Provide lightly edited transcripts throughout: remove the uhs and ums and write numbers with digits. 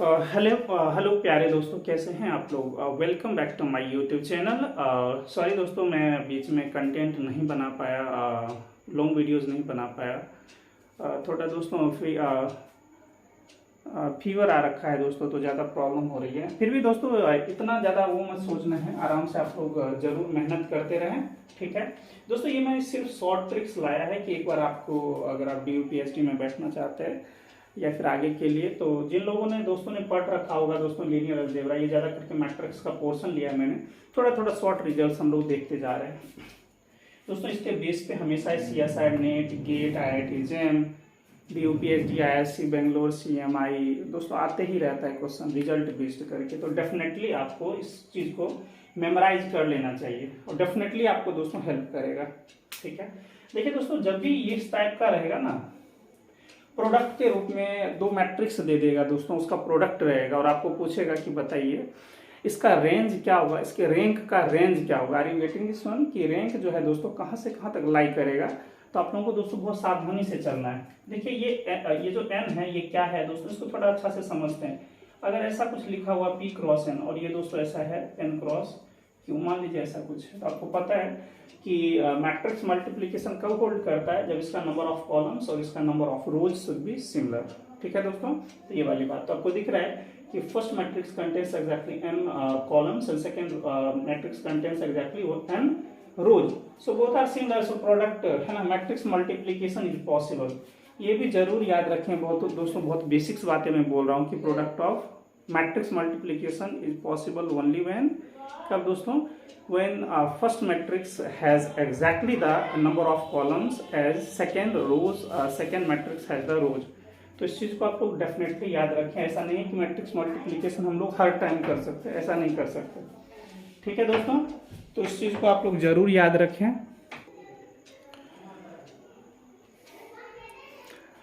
Hello प्यारे दोस्तों, कैसे हैं आप लोग। Welcome back to my YouTube channel. Sorry दोस्तों, मैं बीच में कंटेंट नहीं बना पाया, लॉन्ग वीडियोस नहीं बना पाया। थोड़ा दोस्तों फीवर आ रखा है दोस्तों, तो ज़्यादा प्रॉब्लम हो रही है। फिर भी दोस्तों इतना ज़्यादा वो मत सोचना है, आराम से आप लोग ज़रूर मेहनत करते रहें, ठीक है दोस्तों। ये मैं सिर्फ शॉर्ट ट्रिक्स लाया है कि एक बार आपको, अगर आप DU/PhD में बैठना चाहते हैं या फिर आगे के लिए, तो जिन लोगों ने दोस्तों ने पढ़ रखा होगा दोस्तों लीनियर अलजेब्रा, ये ज़्यादा करके मैट्रिक्स का पोर्शन लिया है मैंने, थोड़ा थोड़ा शॉर्ट रिजल्ट हम लोग देखते जा रहे हैं दोस्तों। इसके बेस पे हमेशा CSI, NET, GATE, IIT JEM, DU/PhD, IISc Bangalore, CMI दोस्तों आते ही रहता है क्वेश्चन रिजल्ट बेस्ड करके। तो डेफिनेटली आपको इस चीज़ को मेमोराइज कर लेना चाहिए और डेफिनेटली आपको दोस्तों हेल्प करेगा, ठीक है। देखिए दोस्तों, जब भी इस टाइप का रहेगा ना, प्रोडक्ट के रूप में दो मैट्रिक्स दे देगा दोस्तों, उसका प्रोडक्ट रहेगा और आपको पूछेगा कि बताइए इसका रेंज क्या होगा, इसके रैंक का रेंज क्या होगा। Are you getting this one कि रैंक जो है दोस्तों कहाँ से कहाँ तक लाई करेगा। तो आप लोगों को दोस्तों बहुत सावधानी से चलना है। देखिए ये जो n है, ये क्या है दोस्तों, इसको थोड़ा अच्छा से समझते हैं। अगर ऐसा कुछ लिखा हुआ P×N और ये दोस्तों ऐसा है N×Q, मान लीजिए ऐसा कुछ है, तो आपको पता है कि मैट्रिक्स मल्टीप्लिकेशन कब होल्ड करता है, जब इसका नंबर ऑफ कॉलम्स और इसका number of rows should be similar, ठीक है दोस्तों। तो ये वाली बात तो आपको दिख रहा है कि first matrix contains exactly n columns and second matrix contains exactly n rows, so both are similar, so product है ना, मैट्रिक्स मल्टीप्लिकेशन इज पॉसिबल। ये भी जरूर याद रखें, बहुत दोस्तों बहुत बेसिक्स बातें मैं बोल रहा हूँ कि product of matrix multiplication is possible only when, कब दोस्तों, when first matrix has exactly the number of columns as second matrix has the rows। तो इस चीज को आप लोग डेफिनेटली याद रखें। ऐसा नहीं है कि मैट्रिक्स मल्टीप्लिकेशन हम लोग हर टाइम कर सकते हैं, ऐसा नहीं कर सकते, ठीक है दोस्तों। तो इस चीज को आप लोग जरूर याद रखें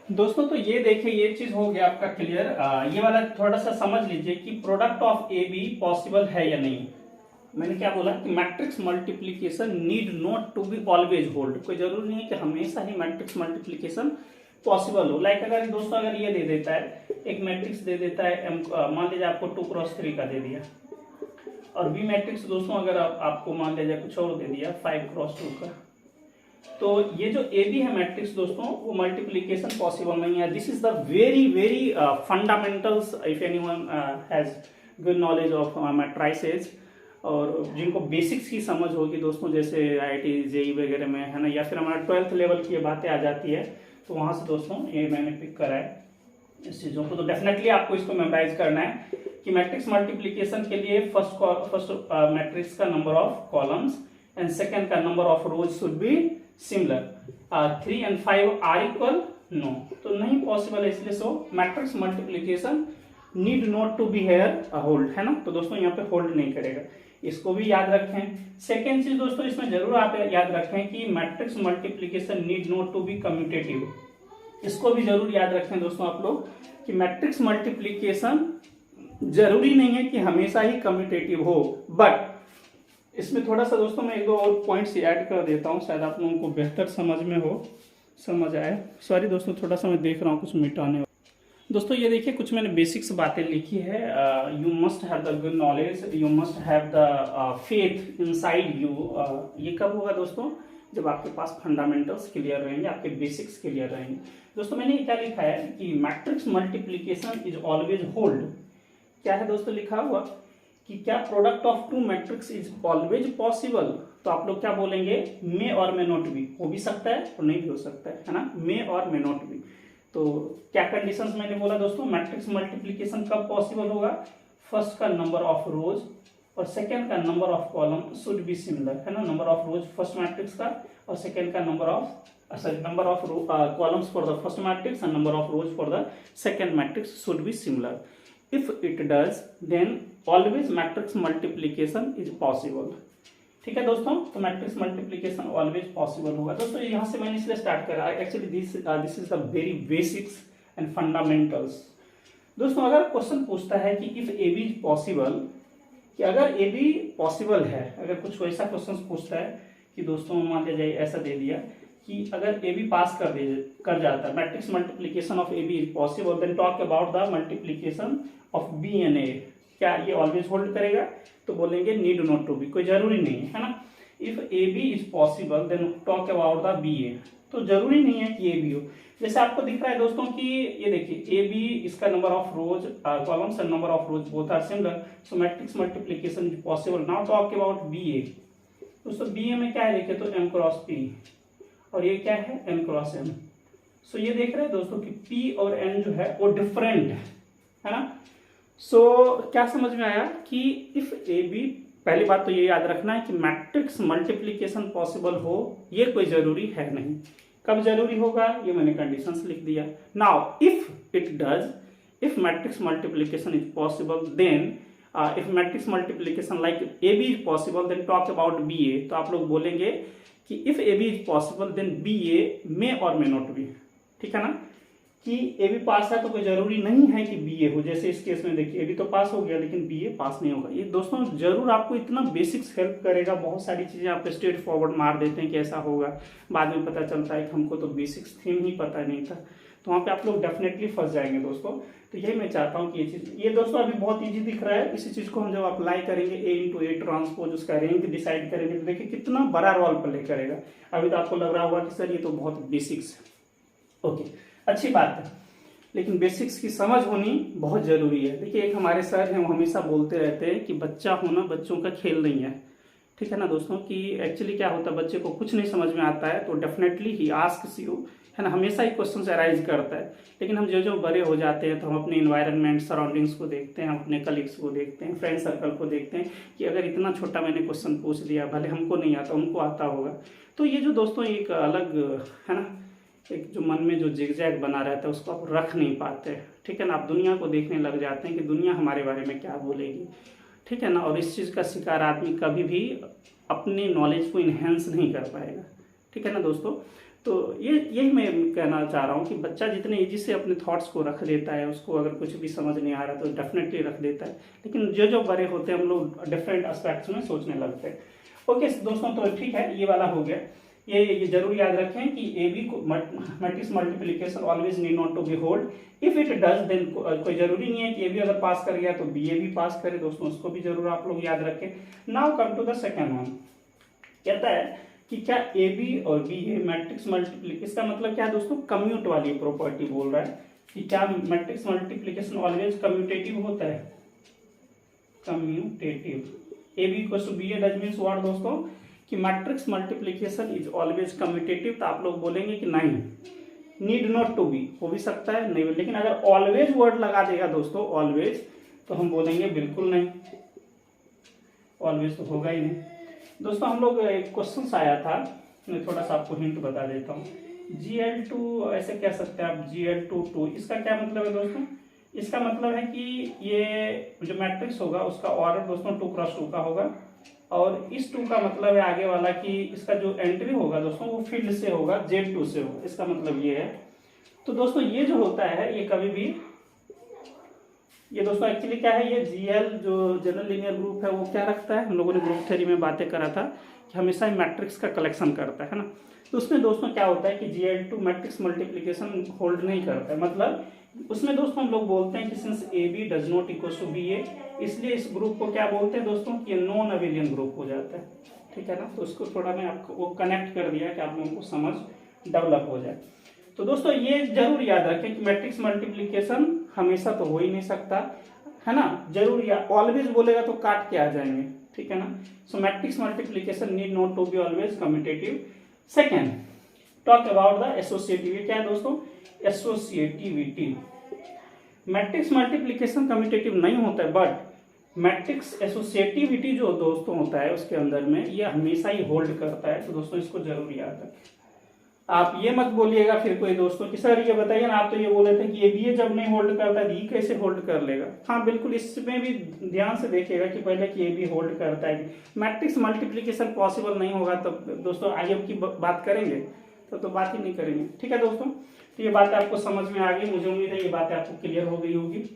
दोस्तों। तो ये देखिए, ये चीज हो गया आपका क्लियर। ये वाला थोड़ा सा समझ लीजिए कि प्रोडक्ट ऑफ AB पॉसिबल है या नहीं। मैंने क्या बोला कि matrix multiplication need not to be always hold, कोई जरूरी नहीं है कि हमेशा ही मैट्रिक्स मल्टीप्लिकेशन पॉसिबल हो। लाइक अगर दोस्तों अगर ये दे देता है, एक मैट्रिक्स दे देता है मान लीजिए आपको 2×3 का दे दिया, और B मैट्रिक्स दोस्तों अगर आपको मान लीजिए कुछ और दे दिया 5×2 का, तो ये जो AB है मैट्रिक्स दोस्तों, वो मल्टीप्लिकेशन पॉसिबल नहीं है। This is the very very fundamentals, if anyone has good knowledge of matrices, और जिनको बेसिक्स की समझ होगी दोस्तों, जैसे IIT JEE वगैरह में है ना, या फिर हमारा 12th लेवल की ये बातें आ जाती है, तो वहां से दोस्तों ये मैंने पिक करा है इस चीज़ों को। तो डेफिनेटली आपको इसको मेमोराइज करना है कि मैट्रिक्स मल्टीप्लिकेशन के लिए फर्स्ट मैट्रिक्स का number of columns and second का number of rows should be similar. 3 and 5 are equal, no, तो नहीं पॉसिबल है, इसलिए so matrix multiplication need not to be here hold, है ना। तो दोस्तों यहाँ पे होल्ड नहीं करेगा, इसको भी याद रखें। सेकेंड चीज दोस्तों इसमें जरूर आप याद रखें कि matrix multiplication need not to be commutative, इसको भी जरूर याद रखें दोस्तों आप लोग कि मैट्रिक्स मल्टीप्लिकेशन जरूरी नहीं है कि हमेशा ही कम्यूटेटिव हो। बट इसमें थोड़ा सा दोस्तों मैं एक दो और पॉइंट्स ऐड कर देता हूँ, शायद आप लोगों को बेहतर समझ में हो, समझ आए। सॉरी दोस्तों, थोड़ा सा मैं देख रहा हूँ कुछ मिटाने दोस्तों। ये देखिए कुछ मैंने बेसिक्स बातें लिखी है। You must have the good knowledge, you must have the faith inside you. ये कब होगा दोस्तों, जब आपके पास फंडामेंटल्स क्लियर रहेंगे, आपके बेसिक्स क्लियर रहेंगे दोस्तों। मैंने क्या लिखा है कि matrix multiplication is always hold. क्या है दोस्तों लिखा हुआ कि क्या product of two matrix is always possible. तो आप लोग क्या बोलेंगे, मे और मे नॉट बी, हो भी सकता है और नहीं भी हो सकता है ना, मे और मे नॉट बी। तो क्या कंडीशंस मैंने बोला दोस्तों, मैट्रिक्स मल्टीप्लिकेशन कब पॉसिबल होगा, फर्स्ट का नंबर ऑफ रोज और सेकंड का number of column should be similar, है ना। Number of rows first matrix का और सेकंड का number of columns for the first matrix and number of rows for the second matrix should be similar. If it does then always matrix multiplication is possible, ठीक है दोस्तों। तो matrix multiplication always possible होगा दोस्तों। यहाँ से मैंने इसलिए स्टार्ट करा, actually this is the very basics and fundamentals दोस्तों। अगर क्वेश्चन पूछता है कि इफ AB इज पॉसिबल, कि अगर AB पॉसिबल है, अगर कुछ वैसा क्वेश्चन पूछता है कि दोस्तों मान लीजिए ऐसा दे दिया कि अगर ए बी पास कर जाता है, matrix multiplication of A B is possible, then talk about the multiplication of B and A, क्या ये ऑलवेज होल्ड करेगा? तो बोलेंगे नीड नॉट टू बी, कोई जरूरी नहीं है ना। If A B is possible then talk about the B A, तो जरूरी नहीं है कि ए बी हो। जैसे आपको दिख रहा है दोस्तों कि ये देखिए ए बी, इसका number of rows columns and number of rows both are similar, so matrix multiplication is possible. Now talk about B A, दोस्तों बी ए में क्या है देखिए तो एम क्रॉस पी, और ये क्या है एन क्रॉस एन। सो ये देख रहे हैं दोस्तों कि पी और एन जो है वो डिफरेंट है ना। सो क्या समझ में आया कि इफ ए बी, पहली बात तो ये याद रखना है कि मैट्रिक्स मल्टीप्लीकेशन पॉसिबल हो ये कोई जरूरी है नहीं। कब जरूरी होगा ये मैंने कंडीशंस लिख दिया। Now if it does, if matrix multiplication is possible then if matrix multiplication like A B is possible then talk about B A. तो आप लोग बोलेंगे कि if A B is possible then B A may or may not be, ठीक है ना। कि A B पास है तो कोई जरूरी नहीं है कि बी ए हो। जैसे इस केस में देखिए ए बी तो पास हो गया लेकिन बी ए पास नहीं होगा। ये दोस्तों जरूर आपको इतना बेसिक्स हेल्प करेगा। बहुत सारी चीजें आप स्ट्रेट फॉरवर्ड मार देते हैं कि ऐसा होगा, बाद में पता चलता है कि हमको तो बेसिक्स थीम ही पता नहीं था, तो वहाँ पे आप लोग डेफिनेटली फंस जाएंगे दोस्तों। तो यही मैं चाहता हूँ कि ये चीज, ये दोस्तों अभी बहुत ईजी दिख रहा है। इसी चीज को हम जब अप्लाई करेंगे ए इंटू ए ट्रांसपोज, उसका रेंज डिसाइड करेंगे तो देखिए कितना बड़ा रोल प्ले करेगा। अभी तो आपको लग रहा होगा कि सर ये तो बहुत बेसिक्स है। ओके, अच्छी बात है, लेकिन बेसिक्स की समझ होनी बहुत जरूरी है। देखिए एक हमारे सर हैं वो हमेशा बोलते रहते हैं कि बच्चा होना बच्चों का खेल नहीं है, ठीक है ना दोस्तों। कि एक्चुअली क्या होता है, बच्चे को कुछ नहीं समझ में आता है तो डेफिनेटली ही आस्क्स यू, है ना, हमेशा ही क्वेश्चन अराइज करता है। लेकिन हम जो बड़े हो जाते हैं तो हम अपने इन्वायरमेंट सराउंडिंग्स को देखते हैं, हम अपने कलीग्स को देखते हैं, फ्रेंड सर्कल को देखते हैं कि अगर इतना छोटा मैंने क्वेश्चन पूछ लिया, भले हमको नहीं आता उनको आता होगा। तो ये जो दोस्तों एक अलग, है ना, एक जो मन में जो जिगजैग बना रहता है उसको आप रख नहीं पाते, ठीक है ना। आप दुनिया को देखने लग जाते हैं कि दुनिया हमारे बारे में क्या बोलेगी, ठीक है ना। और इस चीज़ का शिकार आदमी कभी भी अपनी नॉलेज को इन्हेंस नहीं कर पाएगा, ठीक है ना दोस्तों। तो यही मैं कहना चाह रहा हूँ कि बच्चा जितने ईजी से अपने थॉट्स को रख देता है, उसको अगर कुछ भी समझ नहीं आ रहा तो डेफिनेटली रख देता है। लेकिन जो बड़े होते हैं हम लोग डिफरेंट एस्पेक्ट्स में सोचने लगते हैं। ओके दोस्तों, तो ठीक है, ये वाला हो गया। ये जरूर याद रखें कि A B matrix multiplication always need not to be hold. If it does then कोई जरूरी नहीं है कि ए बी अगर पास कर गया तो बी ए भी पास करे दोस्तों, उसको भी जरूर आप लोग याद रखें। Now come to the second one, कहता है कि क्या ए बी और बी ए मैट्रिक्स मल्टीप्लिकेशन, इसका मतलब क्या है दोस्तों, कम्यूट वाली प्रॉपर्टी बोल रहा है कि क्या मैट्रिक्स मल्टीप्लिकेशन ऑलवेज कम्यूटेटिव होता है, commutative. A B equal to B A does means what दोस्तों, कि matrix multiplication is always commutative. तो आप लोग बोलेंगे कि नहीं, नीड नॉट टू बी, हो भी सकता है नहीं, लेकिन अगर ऑलवेज वर्ड लगा देगा दोस्तों ऑलवेज, तो हम बोलेंगे बिल्कुल नहीं, ऑलवेज तो होगा ही नहीं दोस्तों। हम लोग एक क्वेश्चन आया था, मैं थोड़ा सा आपको हिंट बता देता हूँ। GL2 ऐसे कह सकते हैं आप, GL2 इसका क्या मतलब है दोस्तों, इसका मतलब है कि ये जो मैट्रिक्स होगा उसका ऑर्डर दोस्तों 2x2 का होगा, और इस 2 का मतलब है आगे वाला कि इसका जो एंट्री होगा दोस्तों वो फील्ड से होगा, Z2 से होगा, इसका मतलब ये है। तो दोस्तों ये जो होता है ये कभी भी, ये दोस्तों एक्चुअली क्या है, ये GL जो जनरल लीनियर ग्रुप है वो क्या रखता है, हम लोगों ने ग्रुप थ्योरी में बातें करा था कि हमेशा ही मैट्रिक्स का कलेक्शन करता है ना। तो उसमें दोस्तों क्या होता है कि GL2 मैट्रिक्स मल्टीप्लिकेशन होल्ड नहीं करता है। मतलब उसमें दोस्तों हम लोग बोलते हैं कि since A B does not equal to B A, इसलिए इस ग्रुप को क्या बोलते हैं दोस्तों कि ये नॉन अबेलियन ग्रुप हो जाता है, ठीक है ना। तो उसको थोड़ा मैं आपको वो कनेक्ट कर दिया कि आप लोगों को समझ डेवलप हो जाए। तो दोस्तों ये जरूर याद रखें कि मैट्रिक्स मल्टीप्लिकेशन हमेशा तो हो ही नहीं सकता, है ना, जरूर या ऑलवेज बोलेगा तो काट के आ जाएंगे, ठीक है ना। So matrix multiplication need not to be always commutative. Second, talk about the associativity. क्या है दोस्तों, एसोसिएटिविटी। मैट्रिक्स मल्टीप्लिकेशन कम्यूटेटिव नहीं होता है, बट मैट्रिक्स एसोसिएटिविटी जो दोस्तों होता है उसके अंदर में ये हमेशा ही होल्ड करता है। तो दोस्तों इसको जरूर याद रखें। आप ये मत बोलिएगा फिर कोई दोस्तों कि सर ये बताइए ना, आप तो ये बोले थे कि ये भी जब नहीं होल्ड करता है ये कैसे होल्ड कर लेगा। हाँ बिल्कुल, इसमें भी ध्यान से देखिएगा कि पहले कि ये भी होल्ड करता है। मैट्रिक्स मल्टीप्लिकेशन पॉसिबल नहीं होगा तब दोस्तों आगे की बात करेंगे, तो बात ही नहीं करेंगे, ठीक है दोस्तों। तो ये बात आपको समझ में आ गई, मुझे उम्मीद है ये बात आपको क्लियर हो गई होगी।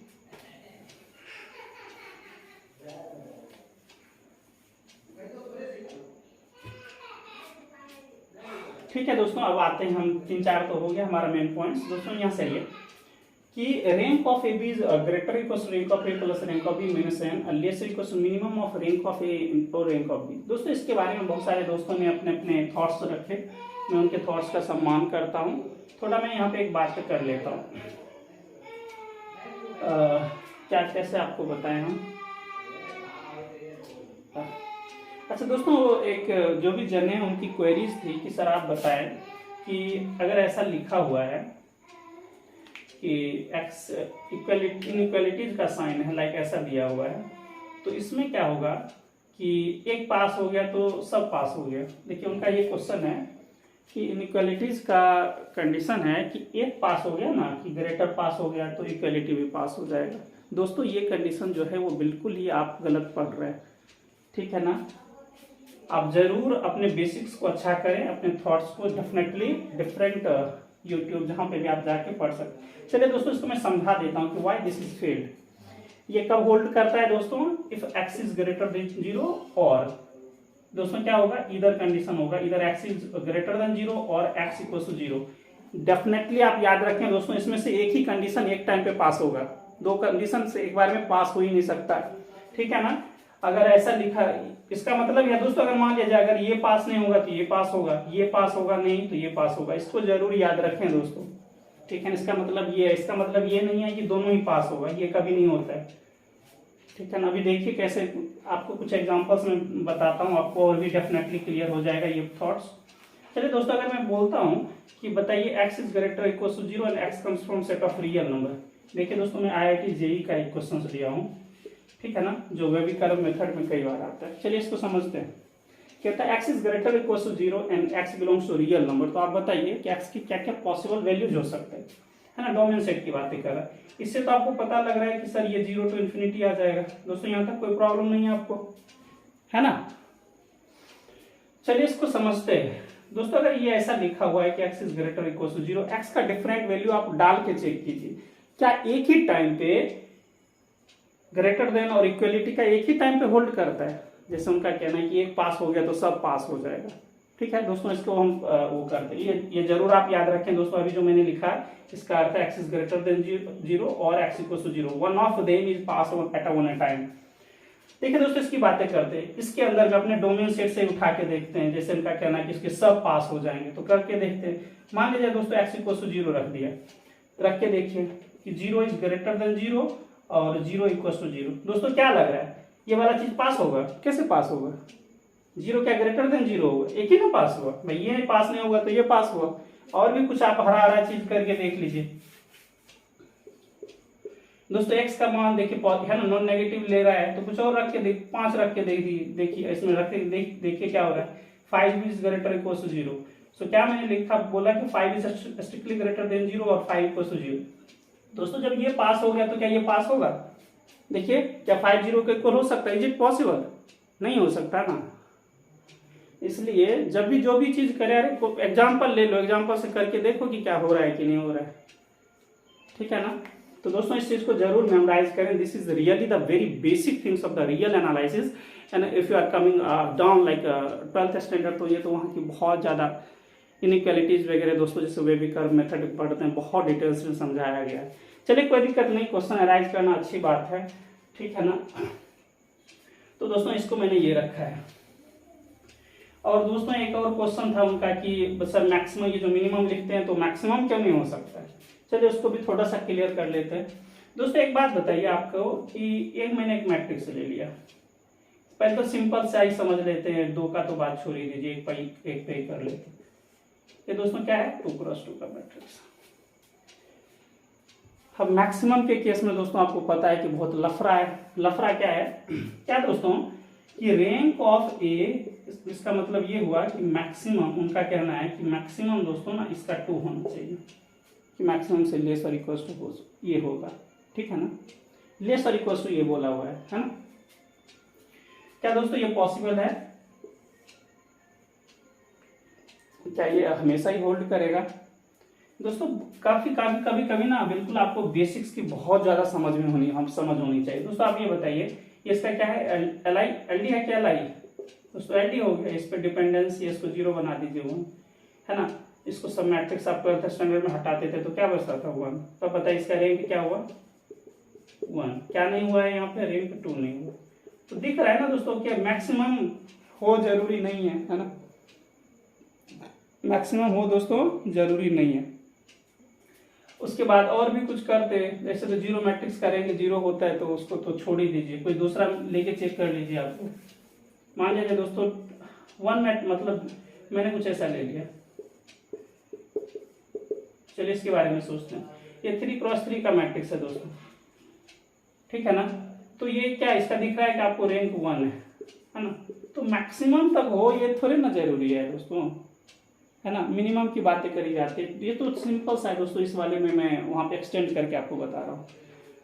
ठीक है दोस्तों, अब आते हैं हम 3-4 तो हो गया हमारा मेन पॉइंट्स। दोस्तों यहाँ से ये कि rank of A B is greater equals rank of A plus rank of B minus N lesser equals minimum of rank of A और रैंक ऑफ बी। दोस्तों इसके बारे में बहुत सारे दोस्तों ने अपने अपने थॉट्स रखे, मैं उनके थॉट्स का सम्मान करता हूँ। थोड़ा मैं यहाँ पे एक बात कर लेता हूँ, क्या कैसे आपको बताएं हम। अच्छा दोस्तों, एक जो भी जन है उनकी क्वेरीज थी कि सर आप बताएं कि अगर ऐसा लिखा हुआ है कि x इनइक्वालिटीज का साइन है, लाइक ऐसा दिया हुआ है, तो इसमें क्या होगा कि एक पास हो गया तो सब पास हो गया। देखिए उनका ये क्वेश्चन है कि इनइक्वालिटीज का कंडीशन है कि एक पास हो गया ना, कि ग्रेटर पास हो गया तो इक्वालिटी भी पास हो जाएगा। दोस्तों ये कंडीशन जो है वो बिल्कुल ही आप गलत पढ़ रहे हैं, ठीक है ना। आप जरूर अपने बेसिक्स को अच्छा करें, अपने थॉट्स को डेफिनेटली डिफरेंट यूट्यूब जहां पे भी आप जाके पढ़ सकते। चलिए दोस्तों इसको मैं समझा देता हूं कि व्हाई दिस इज फेल्ड। ये कब होल्ड करता है दोस्तों, if x is greater than 0 और दोस्तों क्या होगा, इधर कंडीशन होगा, इधर x इज ग्रेटर देन 0 और x इक्वल्स टू 0। डेफिनेटली आप याद रखें दोस्तों, इसमें से एक ही कंडीशन एक टाइम पे पास होगा, दो कंडीशन से एक बार में पास हो ही नहीं सकता, ठीक है ना। अगर ऐसा लिखा, इसका मतलब है दोस्तों अगर मान लिया जाए अगर ये पास नहीं होगा तो ये पास होगा, ये पास होगा नहीं तो ये पास होगा, इसको जरूर याद रखें दोस्तों, ठीक है। इसका मतलब ये है, इसका मतलब ये नहीं है कि दोनों ही पास होगा, ये कभी नहीं होता है, ठीक है ना। अभी देखिए कैसे आपको कुछ एग्जांपल्स में बताता हूँ, आपको और भी डेफिनेटली क्लियर हो जाएगा ये थॉट्स। चलिए दोस्तों अगर मैं बोलता हूँ कि बताइए x is greater equal to 0 and x comes from set of real number. देखिए दोस्तों मैं IIT JEE का एक क्वेश्चन लिया हूँ, ठीक है ना, जो वेबिकर्व मेथड में कई बार आता है। चलिए इसको समझते हैं। कहता है x is greater equal to 0 and x belongs to real number. तो आप बताइए कि x की क्या क्या पॉसिबल वैल्यूज हो सकते हैं, है ना। डोमेन सेट की बातें कर रहा है, इससे तो आपको पता लग रहा है कि सर ये 0 टू इन्फिनिटी आ जाएगा। दोस्तों यहाँ तक कोई प्रॉब्लम नहीं है आपको, है ना। चलिए इसको समझते हैं दोस्तों। अगर ये ऐसा लिखा हुआ है कि x is greater equal to 0, x का डिफरेंट वैल्यू आप डाल के चेक कीजिए, क्या एक ही टाइम पे ग्रेटर देन और इक्वलिटी का एक ही टाइम पे होल्ड करता है। जैसे उनका कहना है कि एक पास हो गया तो सब पास हो जाएगा, ठीक है दोस्तों। इसको हम वो करते हैं, ये जरूर आप याद रखें दोस्तों। अभी जो मैंने लिखा है इसका अर्थ है x इज ग्रेटर देन 0 और x equals to 0, one of them is pass at one time. देखिए दोस्तों इसकी बातें करते हैं, इसके अंदर में अपने डोमेन सेट से उठा के देखते हैं। जैसे इनका कहना है कि इसके सब पास हो जाएंगे, तो करके देखते हैं। मान लीजिए दोस्तों x इक्वल्स टू 0 रख दिया, रख के देखिए कि 0 इज ग्रेटर देन 0 और 0 इक्वल्स टू 0। दोस्तों क्या लग रहा है, ये वाला चीज पास होगा? कैसे पास होगा? 0 क्या ग्रेटर देन 0 होगा? एक ही ना पास हुआ भाई, ये पास नहीं होगा तो ये पास हुआ। और भी कुछ आप हरा हरा चीज करके देख लीजिए दोस्तों। x का मान देखिए है ना, नॉन नेगेटिव ले रहा है, तो कुछ और रख के 5 रख के देखिए इसमें रख के देखिए क्या हो रहा है। 5 इज ग्रेटर इक्वल्स टू 0। सो क्या मैंने लिखा, बोला कि 5 इज स्ट्रिक्टली ग्रेटर देन 0 और 5 इक्वल्स टू 0। दोस्तों जब ये पास हो गया तो क्या ये पास होगा? देखिए क्या 5 0 के इक्वल हो सकता है? Is it possible? नहीं हो सकता ना। इसलिए जब भी जो भी चीज करे, अरे एग्जांपल ले लो, एग्जांपल से करके देखो कि क्या हो रहा है कि नहीं हो रहा है, ठीक है ना। तो दोस्तों इस चीज को जरूर मेमोराइज करें। This is really the very basic things of the real analysis. And if you are coming down like 12th standard, तो ये तो वहाँ की बहुत ज्यादा इनइक्वालिटीज वगैरह दोस्तों जैसे वेबिकर्व मेथड पढ़ते हैं, बहुत डिटेल्स में समझाया गया है। चलिए कोई दिक्कत नहीं, क्वेश्चन अराइज करना अच्छी बात है, ठीक है ना। तो दोस्तों इसको मैंने ये रखा है। और दोस्तों एक और क्वेश्चन था उनका कि सर मैक्सिमम, ये जो मिनिमम लिखते हैं तो मैक्सिमम क्यों नहीं हो सकता है। चलिए उसको भी थोड़ा सा क्लियर कर लेते हैं। दोस्तों एक बात बताइए आपको कि मैंने एक मैट्रिक्स ले लिया, पहले तो सिंपल से ही समझ लेते हैं, 2 का तो बात छोड़ ही दीजिए, एक पे ही कर लेते हैं। ये दोस्तों क्या है, 2x2 का मैट्रिक्स। अब मैक्सिमम के केस में दोस्तों आपको पता है कि बहुत लफड़ा है। लफड़ा क्या है, क्या दोस्तों कि रैंक ऑफ ए, इसका मतलब ये हुआ कि मैक्सिमम, उनका कहना है कि मैक्सिमम दोस्तों ना इसका 2 होना चाहिए, कि मैक्सिमम से लेस और इक्वल टू ये होगा, ठीक है ना। लेस और इक्वल टू ये बोला हुआ है ना। क्या दोस्तों ये पॉसिबल है? क्या ये हमेशा ही होल्ड करेगा? दोस्तों कभी ना बिल्कुल आपको बेसिक्स की बहुत ज्यादा समझ होनी चाहिए। दोस्तों आप ये बताइए इसका क्या है, एल डी है क्या? एल आई दोस्तों एल डी हो गया, इस पर डिपेंडेंसी इसको 0 बना दीजिए। है ना। इसको सब मैट्रिक्स आप 12th स्टैंडर्ड में हटाते थे तो क्या बचता था 1। तो बताइए इसका रैंक क्या हुआ 1। क्या नहीं हुआ है यहाँ पे, रैंक 2 नहीं हुआ। तो दिख रहा है ना दोस्तों कि मैक्सिमम हो जरूरी नहीं है ना, मैक्सिमम हो दोस्तों जरूरी नहीं है। उसके बाद और भी कुछ करते हैं, जैसे तो जीरो मैट्रिक्स करेंगे, जीरो होता है तो उसको तो छोड़ ही दीजिए, कोई दूसरा लेके चेक कर लीजिए। आपको मान लीजिए दोस्तों 1 मैट मतलब मैंने कुछ ऐसा ले लिया, चलिए इसके बारे में सोचते हैं। ये 3x3 का मैट्रिक्स है दोस्तों, ठीक है ना। तो ये क्या इसका दिख रहा है कि आपको रैंक 1 है ना। तो मैक्सिमम तक हो ये थोड़ी ना जरूरी है दोस्तों, है ना। मिनिमम की बातें करी जाती है, ये तो सिंपल सा है दोस्तों। इस वाले में मैं वहाँ पे एक्सटेंड करके आपको बता रहा हूँ।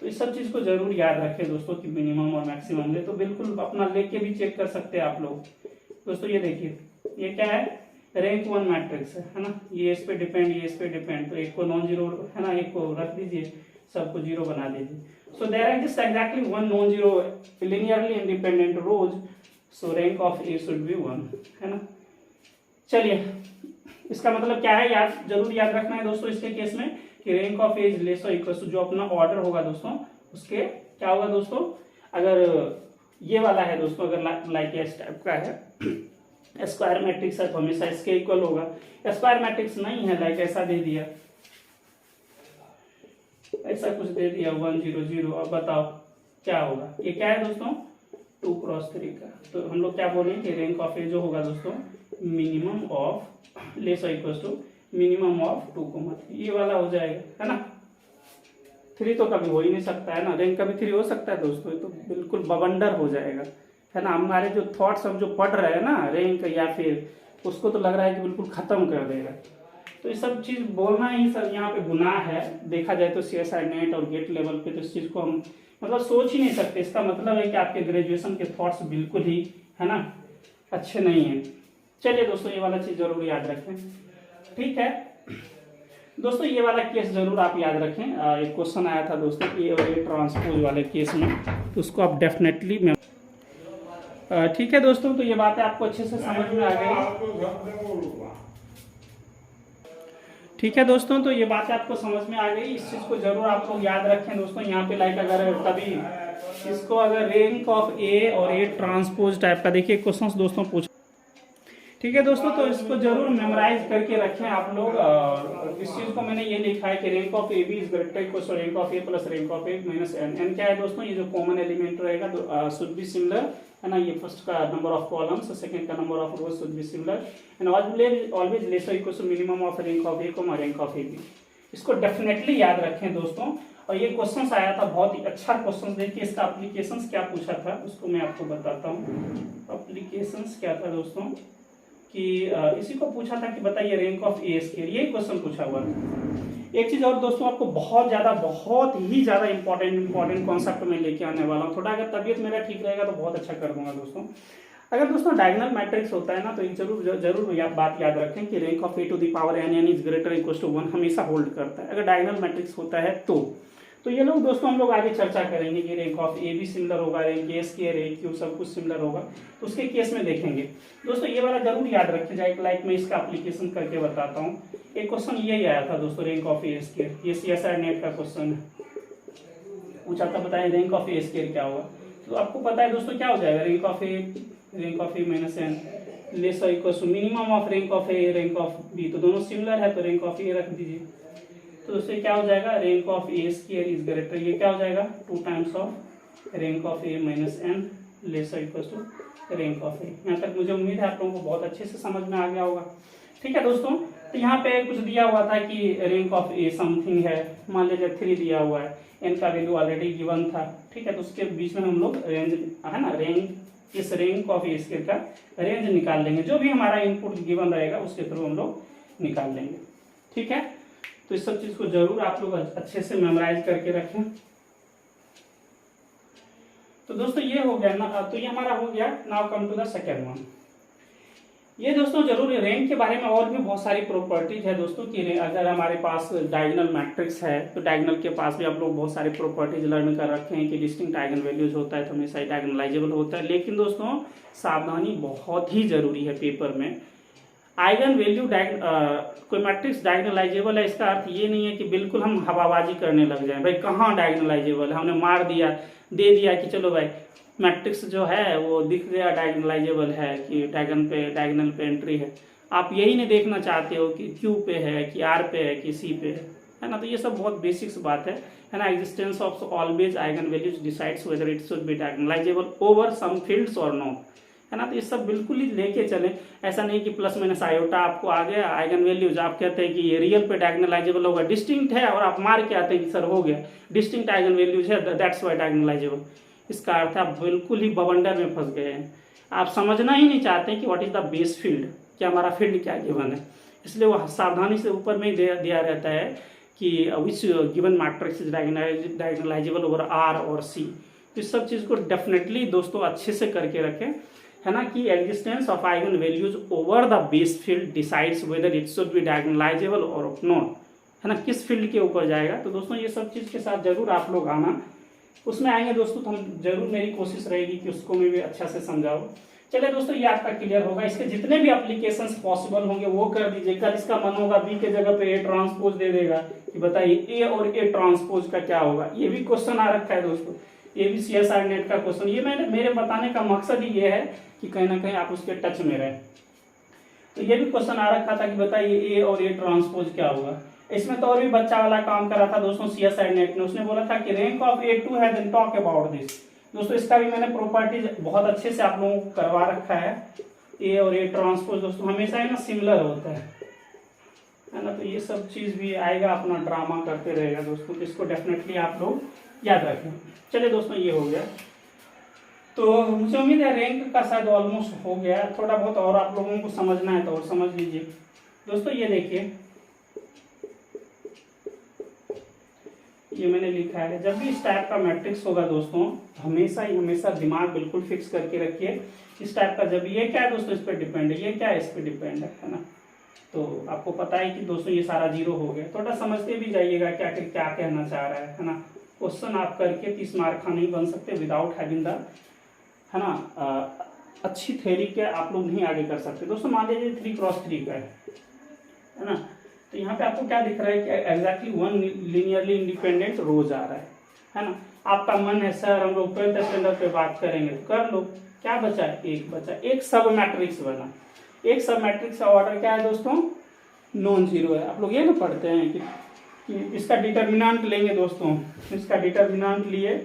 तो इस सब चीज़ को जरूर याद रखें दोस्तों कि मिनिमम और मैक्सिमम ले तो बिल्कुल अपना लेके भी चेक कर सकते हैं आप लोग। दोस्तों ये देखिए ये क्या है, रैंक 1 मैट्रिक्स है ना। ये इस पे डिपेंड, ये इस पे डिपेंड, तो एक को नॉन जीरो है ना, एक को रख दीजिए, सबको जीरो बना दीजिए। So there exist exactly 1 non zero linearly independent rows, so rank of A should be 1, है ना। चलिए इसका मतलब क्या है, याद जरूर याद रखना है दोस्तों इसके केस में कि rank of A is less और इक्वल टू जो अपना ऑर्डर होगा दोस्तों उसके क्या होगा दोस्तों। अगर ये वाला है दोस्तों, अगर लाइक एस टाइप का है, स्क्वायर मैट्रिक्स है तो हमेशा इसके इक्वल होगा। स्क्वायर मैट्रिक्स नहीं है, लाइक ऐसा दे दिया, ऐसा कुछ दे दिया 1 0 0, अब बताओ क्या होगा। ये क्या है दोस्तों 2x3 का। तो हम लोग क्या बोलेंगे कि रैंक ऑफ ए जो होगा दोस्तों मिनिमम ऑफ लेस और इक्वल टू मिनिमम ऑफ 2,3, ये वाला हो जाएगा, है ना। 3 तो कभी हो ही नहीं सकता है ना, रैंक कभी 3 हो सकता है दोस्तों, ये तो बिल्कुल बवंडर हो जाएगा, है ना। हमारे जो थॉट्स हम जो पढ़ रहे हैं ना रैंक या फिर उसको तो लग रहा है कि बिल्कुल खत्म कर देगा। तो ये सब चीज़ बोलना ही सर यहाँ पे गुनाह है, देखा जाए तो CSI नेट और गेट लेवल पे तो इस चीज़ को हम मतलब सोच ही नहीं सकते। इसका मतलब है कि आपके ग्रेजुएशन के थॉट्स बिल्कुल ही है ना अच्छे नहीं हैं। चलिए दोस्तों ये वाला चीज़ जरूर याद रखें, ठीक है दोस्तों। ये वाला केस जरूर आप याद रखें। एक क्वेश्चन आया था दोस्तों ए और ए ट्रांसपोज वाले केस में, तो उसको आप डेफिनेटली ठीक है दोस्तों। तो ये बातें आपको अच्छे से समझ में आ गई, ठीक है दोस्तों। तो ये बातें आपको समझ में आ गई, इस चीज़ को जरूर आप लोग याद रखें दोस्तों। यहाँ पे लाइक अगर कभी इसको अगर रैंक ऑफ ए और ए ट्रांसपोज टाइप का देखिए क्वेश्चंस दोस्तों पूछ, ठीक है दोस्तों। तो इसको जरूर मेमोराइज करके रखें आप लोग। इस चीज को मैंने ये लिखा है कि rank of A B is greater equal to rank of A plus rank of A minus n. N क्या है दोस्तों, ये जो कॉमन एलिमेंट रहेगा तो शुड बी सिमिलर, है ना। ये फर्स्ट का नंबर ऑफ कॉलम्स, सेकंड का number of rows should be similar and always less equal to minimum of rank of A comma rank of A B. इसको definitely याद रखें दोस्तों। और ये क्वेश्चन आया था, बहुत ही अच्छा क्वेश्चन। देखिए इसका एप्लीकेशंस क्या पूछा था उसको मैं आपको बताता हूँ। एप्लीकेशंस क्या था दोस्तों कि इसी को पूछा था कि बताइए रैंक ऑफ ए स्क्वायर, ये क्वेश्चन पूछा हुआ था। एक चीज और दोस्तों आपको बहुत ही ज्यादा इंपॉर्टेंट कॉन्सेप्ट में लेके आने वाला हूँ। थोड़ा अगर तबीयत मेरा ठीक रहेगा तो बहुत अच्छा कर दूंगा दोस्तों। अगर दोस्तों डायगोनल मैट्रिक्स होता है ना तो एक जरूर बात याद रखें कि rank of A to the power n is greater equal to 1 हमेशा होल्ड करता है अगर डायगोनल मैट्रिक्स होता है तो ये लोग दोस्तों हम लोग आगे चर्चा करेंगे कि रैंक ऑफ ए भी सिमिलर होगा, rank A square A Q सब कुछ सिमिलर होगा, तो उसके केस में देखेंगे दोस्तों। ये वाला जरूर याद रखे जाए, लाइक मैं इसका एप्लीकेशन करके बताता हूँ। एक क्वेश्चन यही आया था दोस्तों रैंक ऑफ ए स्क्वायर, ये CSI नेट का क्वेश्चन पूछा था, बताएं रैंक ऑफ ए स्क्वायर क्या होगा। तो आपको पता है दोस्तों क्या हो जाएगा, rank of A minus N less और equal to minimum of rank of A rank of B, तो दोनों सिमिलर है तो रैंक ऑफ ए रख दीजिए। तो उससे क्या हो जाएगा, rank of A square is greater, ये क्या हो जाएगा 2 times of rank of A minus N less और equal to rank of A. यहाँ तक मुझे उम्मीद है आप लोगों को बहुत अच्छे से समझ में आ गया होगा, ठीक है दोस्तों। तो यहाँ पे कुछ दिया हुआ था कि रैंक ऑफ ए समथिंग है, मान लीजिए 3 दिया हुआ है, एन का वैल्यू ऑलरेडी गिवन था, ठीक है। तो उसके बीच में हम लोग रेंज है ना, इस रैंक ऑफ ए स्क्वायर का रेंज निकाल लेंगे, जो भी हमारा इनपुट गिवन रहेगा उसके थ्रू हम लोग निकाल लेंगे, ठीक है। तो इस सब चीज को जरूर आप लोग अच्छे से मेमोराइज करके रखें। तो दोस्तों ये हो गया ना, तो ये हमारा हो गया। Now come to the second one. ये दोस्तों जरूर रैंक के बारे में और भी बहुत सारी प्रॉपर्टीज है दोस्तों कि अगर हमारे पास डायगोनल मैट्रिक्स है तो डायगोनल के पास भी आप लोग बहुत सारी प्रॉपर्टीज लर्न कर रखे हैं कि डिस्टिंक्ट आइगन वैल्यूज होता है तो हमेशा डायगोनलाइजेबल होता है। लेकिन दोस्तों सावधानी बहुत ही जरूरी है पेपर में। आइगन वैल्यू कोई मैट्रिक्स डायगोनलाइजेबल है, इसका अर्थ ये नहीं है कि बिल्कुल हम हवाबाजी करने लग जाएं, भाई कहाँ डायगोनलाइजेबल है, हमने मार दिया दे दिया कि चलो भाई मैट्रिक्स जो है वो दिख गया डायगोनलाइजेबल है कि डायगोनल पे एंट्री है। आप यही नहीं देखना चाहते हो कि क्यू पे है कि आर पे है कि सी पे है ना। तो ये सब बहुत बेसिक्स बात है ना। Existence of always eigen values decides whether it should be diagonalisable over some fields और नॉट, है ना। तो ये सब बिल्कुल ही लेके चले, ऐसा नहीं कि प्लस माइनस आयोटा आपको आ गया आइगन वैल्यूज, आप कहते हैं कि ये रियल पे डायगोनलाइजेबल होगा, डिस्टिंक्ट है और आप मार के आते हैं कि सर हो गया डिस्टिंक्ट आइगन वैल्यूज है दैट्स वाई डायगोनलाइजेबल। इसका अर्थ है आप बिल्कुल ही बवंडर में फंस गए हैं, आप समझना ही नहीं चाहते कि what is the base field, क्या हमारा फील्ड क्या गिवन है। इसलिए वो सावधानी से ऊपर में ही दिया रहता है कि which given matrix is diagonalizable over R or C. तो इस सब चीज़ को डेफिनेटली दोस्तों अच्छे से करके रखें, है ना, कि existence of eigen values over the base field decides whether it should be diagonalisable और नॉट, है ना, किस फील्ड के ऊपर जाएगा। तो दोस्तों ये सब चीज़ के साथ जरूर आप लोग आना, उसमें आएंगे दोस्तों तो हम जरूर, मेरी कोशिश रहेगी कि उसको मैं भी अच्छा से समझाऊं। चलिए दोस्तों ये आपका क्लियर होगा, इसके जितने भी एप्लीकेशंस पॉसिबल होंगे वो कर दीजिए। कल इसका मन होगा बी के जगह पे ए ट्रांसपोज दे देगा कि बताइए ए और ए ट्रांसपोज का क्या होगा, ये भी क्वेश्चन आ रखा है दोस्तों, ये भी CSR नेट का क्वेश्चन। ये मेरे बताने का मकसद ही ये है कि कहीं ना कहीं आप उसके टच में रहे। तो ये भी क्वेश्चन आ रखा था कि बताइए ए और ए ट्रांसपोज क्या होगा। इसमें तो और भी बच्चा वाला काम करा था दोस्तों CSR नेट ने, उसने बोला था कि रैंक ऑफ A2 है देन टॉक अबाउट दिस। दोस्तों इसका भी मैंने प्रॉपर्टीज बहुत अच्छे से आप लोगों को करवा रखा है। ए और ए ट्रांसपोज दोस्तों हमेशा है ना सिमिलर होता है ना। तो ये सब चीज भी आएगा, अपना ड्रामा करते रहेगा दोस्तों, तो इसको डेफिनेटली आप लोग याद रखें। चलिए दोस्तों ये हो गया, तो मुझे उम्मीद है रैंक का शायद ऑलमोस्ट हो गया, थोड़ा बहुत और आप लोगों को समझना है तो और समझ लीजिए। दोस्तों ये देखिए, ये मैंने लिखा है, जब भी इस टाइप का मैट्रिक्स होगा दोस्तों हमेशा दिमाग बिल्कुल फिक्स करके रखिए। इस टाइप का जब ये क्या है दोस्तों इस पर डिपेंड है, ये क्या है इस पर डिपेंड है ना। तो आपको पता है कि दोस्तों ये सारा जीरो हो गया, थोड़ा समझते भी जाइएगा क्या क्या कहना चाह रहा है ना। क्वेश्चन आप करके 30 मार्क का नहीं बन सकते विदाउट हैविंग द, है ना, अच्छी थ्योरी के आप लोग नहीं आगे कर सकते। दोस्तों मान लीजिए 3x3 का है ना, तो यहाँ पे आपको क्या दिख रहा है कि एग्जैक्टली 1 लीनियरली इंडिपेंडेंट रोज आ रहा है ना। आपका मन है सर हम लोग 12th स्टैंडर्ड पे बात करेंगे, तो कर लो। क्या बचा, एक बचा, एक सब मैट्रिक्स बना। एक सब मैट्रिक्स का ऑर्डर क्या है दोस्तों, नॉन जीरो है। आप लोग ये ना पढ़ते हैं कि इसका डिटर्मिनेंट लेंगे दोस्तों, इसका डिटर्मिनेंट लिए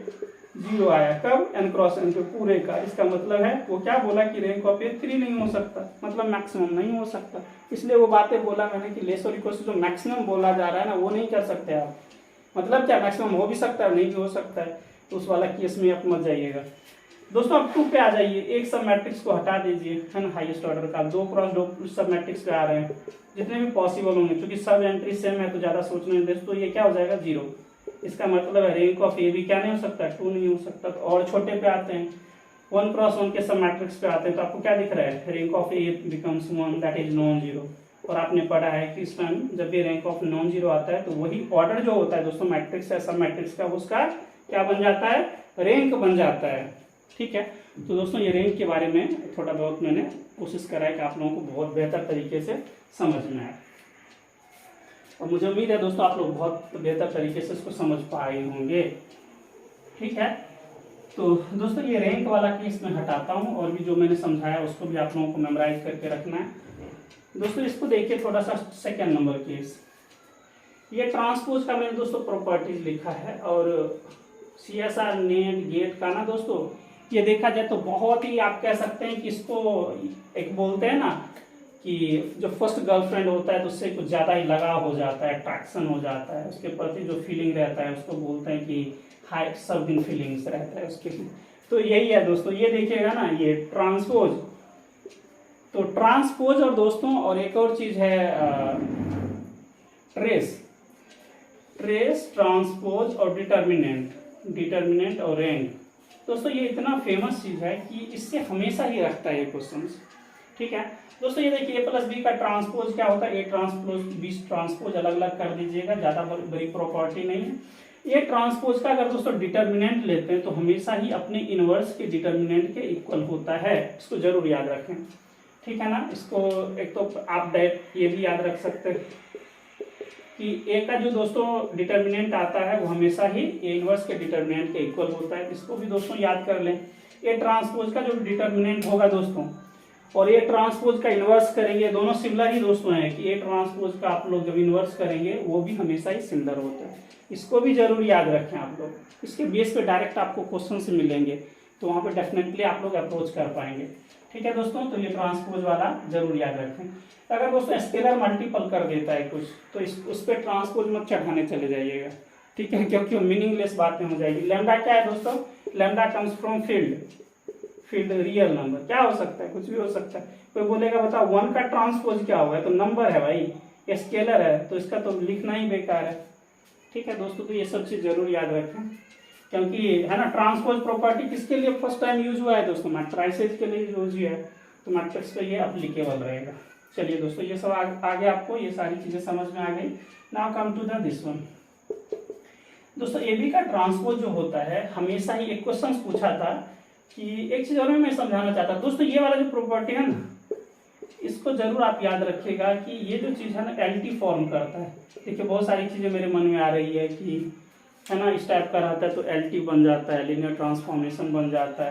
जीरो आया, कब, n क्रॉस n पे पूरे का। इसका मतलब है वो क्या बोला कि रैंक ऑफ A3 नहीं हो सकता, मतलब मैक्सिमम नहीं हो सकता। इसलिए वो बातें बोला मैंने कि लेस और इक्वल टू जो मैक्सिमम बोला जा रहा है ना वो नहीं कर सकते आप। मतलब क्या, मैक्सिमम हो भी सकता है नहीं भी हो सकता है, तो उस वाला केस में आप मत जाइएगा दोस्तों। अब 2 पे आ जाइए, एक सब मैट्रिक्स को हटा दीजिए, है ना, हाईएस्ट ऑर्डर का 2x2 सब मैट्रिक्स पे आ रहे हैं जितने भी पॉसिबल होंगे, क्योंकि सब एंट्री सेम है तो ज्यादा सोचने नहीं दोस्तों। ये क्या हो जाएगा, 0। इसका मतलब है रैंक ऑफ ए भी क्या नहीं हो सकता, 2 नहीं हो सकता। तो और छोटे पे आते हैं, 1x1 के सब मैट्रिक्स पे आते हैं, तो आपको क्या दिख रहा है, rank of A becomes 1 that is non zero. और आपने पढ़ा है कि इस टाइम जब भी रैंक ऑफ नॉन जीरो आता है तो वही ऑर्डर जो होता है दोस्तों मैट्रिक्स है सब मैट्रिक्स का, उसका क्या बन जाता है, रैंक बन जाता है। ठीक है, तो दोस्तों ये रैंक के बारे में थोड़ा बहुत मैंने कोशिश करा है कि आप लोगों को बहुत बेहतर तरीके से समझ में आए, और मुझे उम्मीद है दोस्तों आप लोग बहुत बेहतर तरीके से इसको समझ पाए होंगे। ठीक है, तो दोस्तों ये रैंक वाला केस मैं हटाता हूँ, और भी जो मैंने समझाया उसको भी आप लोगों को मेमोराइज करके रखना है। दोस्तों इसको देखिए थोड़ा सा, सेकेंड नंबर केस, ये ट्रांसपोज का मैंने दोस्तों प्रॉपर्टीज लिखा है, और CSR नेट गेट का ना दोस्तों ये देखा जाए तो बहुत ही आप कह सकते हैं कि इसको एक बोलते हैं ना कि जो फर्स्ट गर्लफ्रेंड होता है तो उससे कुछ ज़्यादा ही लगाव हो जाता है, अट्रैक्शन हो जाता है, उसके प्रति जो फीलिंग रहता है उसको बोलते हैं कि हाई सब दिन फीलिंग्स रहता है उसके। तो यही है दोस्तों, ये देखिएगा ना ये ट्रांसपोज, तो ट्रांसपोज और दोस्तों और एक और चीज है ट्रेस, ट्रांसपोज और डिटर्मिनेंट और रैंक। दोस्तों ये इतना फेमस चीज है कि इससे हमेशा ही रखता है ये क्वेश्चन। ठीक है दोस्तों, ये देखिए A प्लस बी का ट्रांसपोज क्या होता है, A ट्रांसपोज बी ट्रांसपोज अलग अलग कर दीजिएगा, ज्यादा बड़ी प्रॉपर्टी नहीं है। A ट्रांसपोज का अगर दोस्तों डिटर्मिनेंट लेते हैं तो हमेशा ही अपने इनवर्स के डिटर्मिनेंट के इक्वल होता है, इसको जरूर याद रखें। ठीक है ना। इसको एक तो आप ये भी याद रख सकते हैं कि ए का जो दोस्तों डिटर्मिनेंट आता है वो हमेशा ही ए इनवर्स के डिटर्मिनेंट के इक्वल होता है। इसको भी दोस्तों याद कर लें। ए ट्रांसपोज का जो डिटर्मिनेंट होगा दोस्तों और ए ट्रांसपोज का इनवर्स करेंगे, दोनों सिमिलर ही दोस्तों हैं कि ए ट्रांसपोज का आप लोग जब इनवर्स करेंगे वो भी हमेशा ही सिमिलर होता है। इसको भी जरूर याद रखें आप लोग। इसके बेस पे डायरेक्ट आपको क्वेश्चन से मिलेंगे तो वहाँ पे डेफिनेटली आप लोग अप्रोच कर पाएंगे। ठीक है दोस्तों, तो ये ट्रांसपोज वाला जरूर याद रखें। अगर दोस्तों स्केलर मल्टीपल कर देता है कुछ तो उस पर ट्रांसपोज मत चढ़ाने चले जाइएगा, ठीक है, क्योंकि वो मीनिंगलेस बातें हो जाएगी। लैम्डा क्या है दोस्तों? Lambda comes from field real number. क्या हो सकता है? कुछ भी हो सकता है। कोई बोलेगा बताओ 1 का ट्रांसपोज क्या होगा? तो नंबर है भाई, स्केलर है तो इसका तो लिखना ही बेकार है। ठीक है दोस्तों, तो ये सब चीज जरूर याद रखें क्योंकि है ना ट्रांसपोज प्रॉपर्टी किसके लिए फर्स्ट टाइम यूज हुआ है दोस्तों? मैट्रिसेस के लिए यूज हुआ है, तो मैट्रिक्स पे ये एप्लीकेबल रहेगा। चलिए दोस्तों, ये सब आगे आपको ये सारी चीजें समझ में आ गई। Now come to this one. दोस्तों एबी का ट्रांसपोज जो होता है हमेशा ही एक क्वेश्चन पूछा था कि एक चीज और मैं समझाना चाहता हूँ दोस्तों। ये वाला जो प्रॉपर्टी है ना, इसको जरूर आप याद रखिएगा कि ये जो चीज है ना एल्टी फॉर्म करता है। देखिए बहुत सारी चीजें मेरे मन में आ रही है कि है ना इस टाइप का रहता है तो एल्टी बन जाता है, लीनियर ट्रांसफॉर्मेशन बन जाता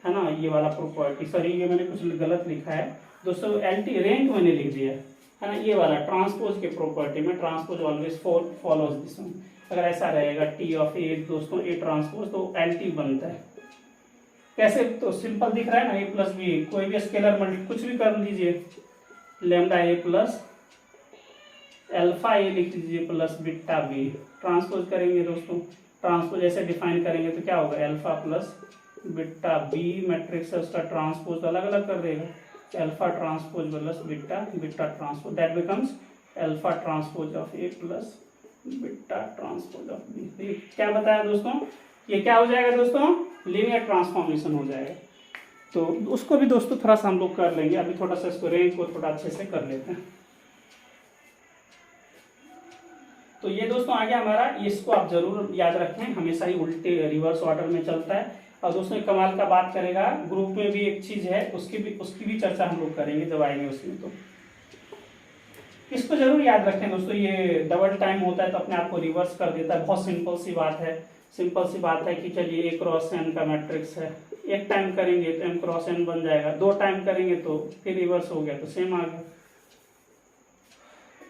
है ना। ये वाला प्रॉपर्टी, सॉरी ये मैंने कुछ गलत लिखा है दोस्तों, एल्टी रैंक मैंने लिख दिया है ना। ये वाला ट्रांसपोज के प्रॉपर्टी में transpose always follows this one. अगर ऐसा रहेगा टी ऑफ ए दोस्तों ए ट्रांसपोज तो एल्टी बनता है। कैसे? तो सिंपल दिख रहा है ना, ए प्लस बी, कोई भी स्केलर मल्टी कुछ भी कर लीजिए, लैम्डा ए प्लस अल्फा ए लिख लीजिए प्लस बीटा बी। ट्रांसपोज करेंगे दोस्तों, ट्रांसपोज ऐसे डिफाइन करेंगे तो क्या होगा? Alpha plus beta B matrix है उसका ट्रांसपोज अलग अलग कर देगा, alpha transpose plus beta beta transpose, that becomes alpha transpose of A plus beta transpose of B. क्या बताया दोस्तों? ये क्या हो जाएगा दोस्तों? लीनियर ट्रांसफॉर्मेशन हो जाएगा। तो उसको भी दोस्तों थोड़ा सा हम लोग कर लेंगे। अभी थोड़ा सा इसको रैंक को थोड़ा अच्छे से कर लेते हैं। तो ये दोस्तों आ गया हमारा, इसको आप जरूर याद रखें, हमेशा ही उल्टे रिवर्स ऑर्डर में चलता है। और दोस्तों कमाल का बात करेगा, ग्रुप में भी एक चीज है उसकी भी चर्चा हम लोग करेंगे जब आएंगे उसमें। तो इसको जरूर याद रखें दोस्तों, ये डबल टाइम होता है तो अपने आप को रिवर्स कर देता है। बहुत सिंपल सी बात है कि चलिए ए क्रॉस एन का मैट्रिक्स है, एक टाइम करेंगे तो एम क्रॉस एन बन जाएगा, 2 टाइम करेंगे तो फिर रिवर्स हो गया तो सेम आ गया।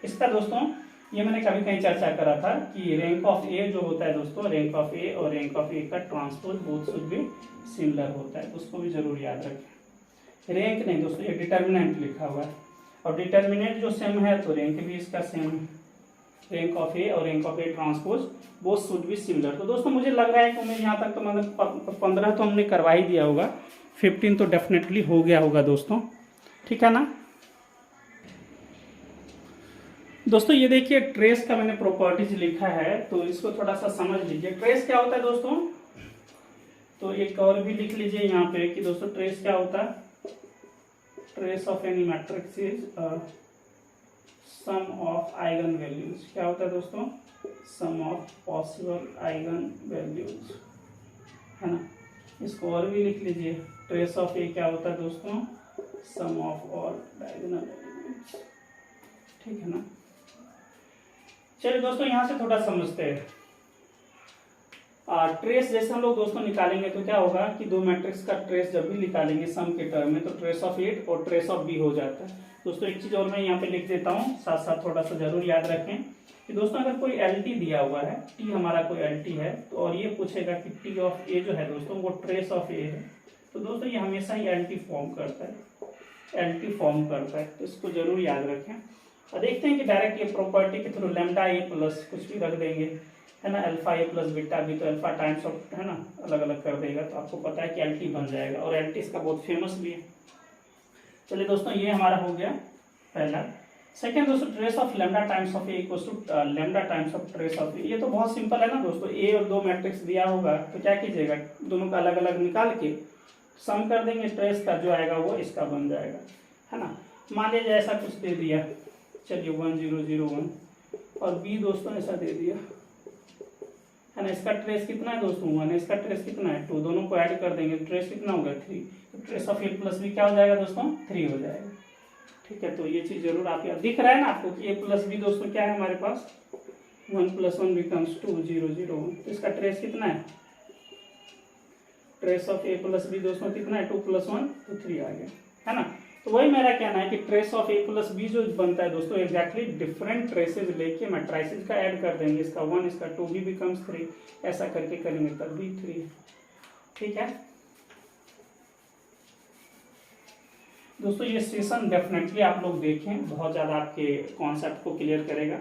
इसका दोस्तों ये मैंने कभी कहीं चर्चा करा था कि रैंक ऑफ ए जो होता है दोस्तों, रैंक ऑफ ए और रैंक ऑफ ए का transpose both should be similar होता है, उसको भी जरूर याद रखें। रैंक नहीं दोस्तों, ये डिटर्मिनेंट लिखा हुआ है और डिटर्मिनेंट जो सेम है तो रैंक भी इसका सेम है। रैंक ऑफ ए और rank of A transpose both should be similar. तो दोस्तों मुझे लग रहा है कि मैं यहाँ तक तो मतलब 15 तो हमने करवा ही दिया होगा, 15 तो डेफिनेटली हो गया होगा दोस्तों, ठीक है ना। दोस्तों ये देखिए ट्रेस का मैंने प्रॉपर्टीज लिखा है तो इसको थोड़ा सा समझ लीजिए। ट्रेस क्या होता है दोस्तों? तो एक और भी लिख लीजिए यहाँ पे कि दोस्तों ट्रेस क्या होता है? Trace of any matrix is sum of eigen values. क्या होता है दोस्तों? Sum of possible eigen values, है ना। इसको और भी लिख लीजिए, ट्रेस ऑफ ए क्या होता है दोस्तों? Sum of all diagonal elements, ठीक है ना। चलिए दोस्तों यहाँ से थोड़ा समझते हैं। ट्रेस जैसे हम लोग दोस्तों निकालेंगे तो क्या होगा कि दो मैट्रिक्स का ट्रेस जब भी निकालेंगे सम के टर्म में तो ट्रेस ऑफ ए और ट्रेस ऑफ बी हो जाता है। दोस्तों एक चीज और मैं यहाँ पे लिख देता हूँ, साथ साथ थोड़ा सा जरूर याद रखें कि दोस्तों अगर कोई एल दिया हुआ है, टी हमारा कोई एल है तो और ये पूछेगा कि टी ऑफ ए जो है दोस्तों वो ट्रेस ऑफ ए है, तो दोस्तों ये हमेशा ही एल फॉर्म करता है, तो इसको जरूर याद रखें। और देखते हैं कि डायरेक्ट ये प्रॉपर्टी के थ्रू लैम्डा ए प्लस कुछ भी रख देंगे, है ना, अल्फा ए प्लस बीटा बी, तो अल्फा टाइम्स ऑफ है ना अलग अलग कर देगा तो आपको पता है कि एल बन जाएगा और एल इसका बहुत फेमस भी है। चलिए दोस्तों ये हमारा हो गया पहला। सेकेंड दोस्तों trace of lambda times of A equals to lambda times of trace of A. ये तो बहुत सिंपल है ना दोस्तों, ए और दो मैट्रिक्स दिया होगा तो क्या कीजिएगा दोनों का अलग अलग निकाल के सम कर देंगे, ट्रेस का जो आएगा वो इसका बन जाएगा, है ना। मान लीजिए ऐसा कुछ दे दिया, चलिए 1 0 0 1 और बी दोस्तों ऐसा दे दिया, है ना। इसका ट्रेस कितना है दोस्तों 1 है, इसका ट्रेस कितना है 2, दोनों को ऐड कर देंगे ट्रेस कितना होगा 3, तो trace of A plus B क्या हो जाएगा दोस्तों 3 हो जाएगा। ठीक है, तो ये चीज जरूर आप याद, दिख रहा है ना आपको कि a प्लस बी दोस्तों क्या है हमारे पास, 1 + 1 बिकम्स 2, 0 0 1। तो इसका ट्रेस कितना है, trace of a plus B दोस्तों कितना है, 2 + 1 तो 3 आ गया, है ना। तो वही मेरा कहना है कि trace of a plus B जो बनता है दोस्तों, एग्जैक्टली डिफरेंट ट्रेसेज लेके मैट्रिसेस का ऐड कर देंगे, इसका 1 इसका 2 भी बिकम्स 3, ऐसा करके करेंगे तब भी 3, ठीक है दोस्तों। ये सेशन डेफिनेटली आप लोग देखें, बहुत ज़्यादा आपके कॉन्सेप्ट को क्लियर करेगा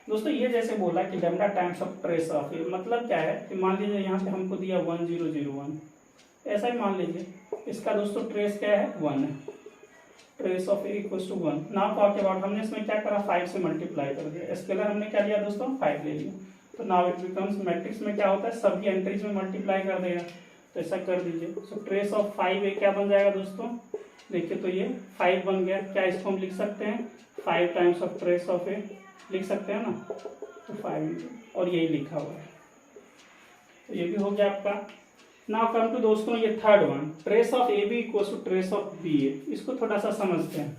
दोस्तों। ये जैसे बोला कि lambda times of trace of A, मतलब क्या है कि मान लीजिए यहाँ पे हमको दिया 1 0 0 1, ऐसा ही मान लीजिए, इसका दोस्तों ट्रेस क्या है, 1 है, trace of A equals to 1। Now talk about, हमने इसमें क्या करा, 5 से मल्टीप्लाई कर दिया, स्केलर हमने क्या लिया दोस्तों, 5 ले लिया। तो नाउ इट बिकम्स, मैट्रिक्स में क्या होता है, सभी एंट्रीज में मल्टीप्लाई कर देगा, तो ऐसा कर दीजिए। सो ट्रेस ऑफ 5 क्या बन जाएगा दोस्तों, देखिए तो ये 5 बन गया। क्या इसको हम लिख सकते हैं, 5 टाइम्स ऑफ ट्रेस ऑफ ए लिख सकते हैं ना, तो 5, और यही लिखा हुआ है, तो ये भी हो गया आपका। नाउ कम टू दोस्तों ये third one, trace of A B equals to trace of B A. इसको थोड़ा सा समझते हैं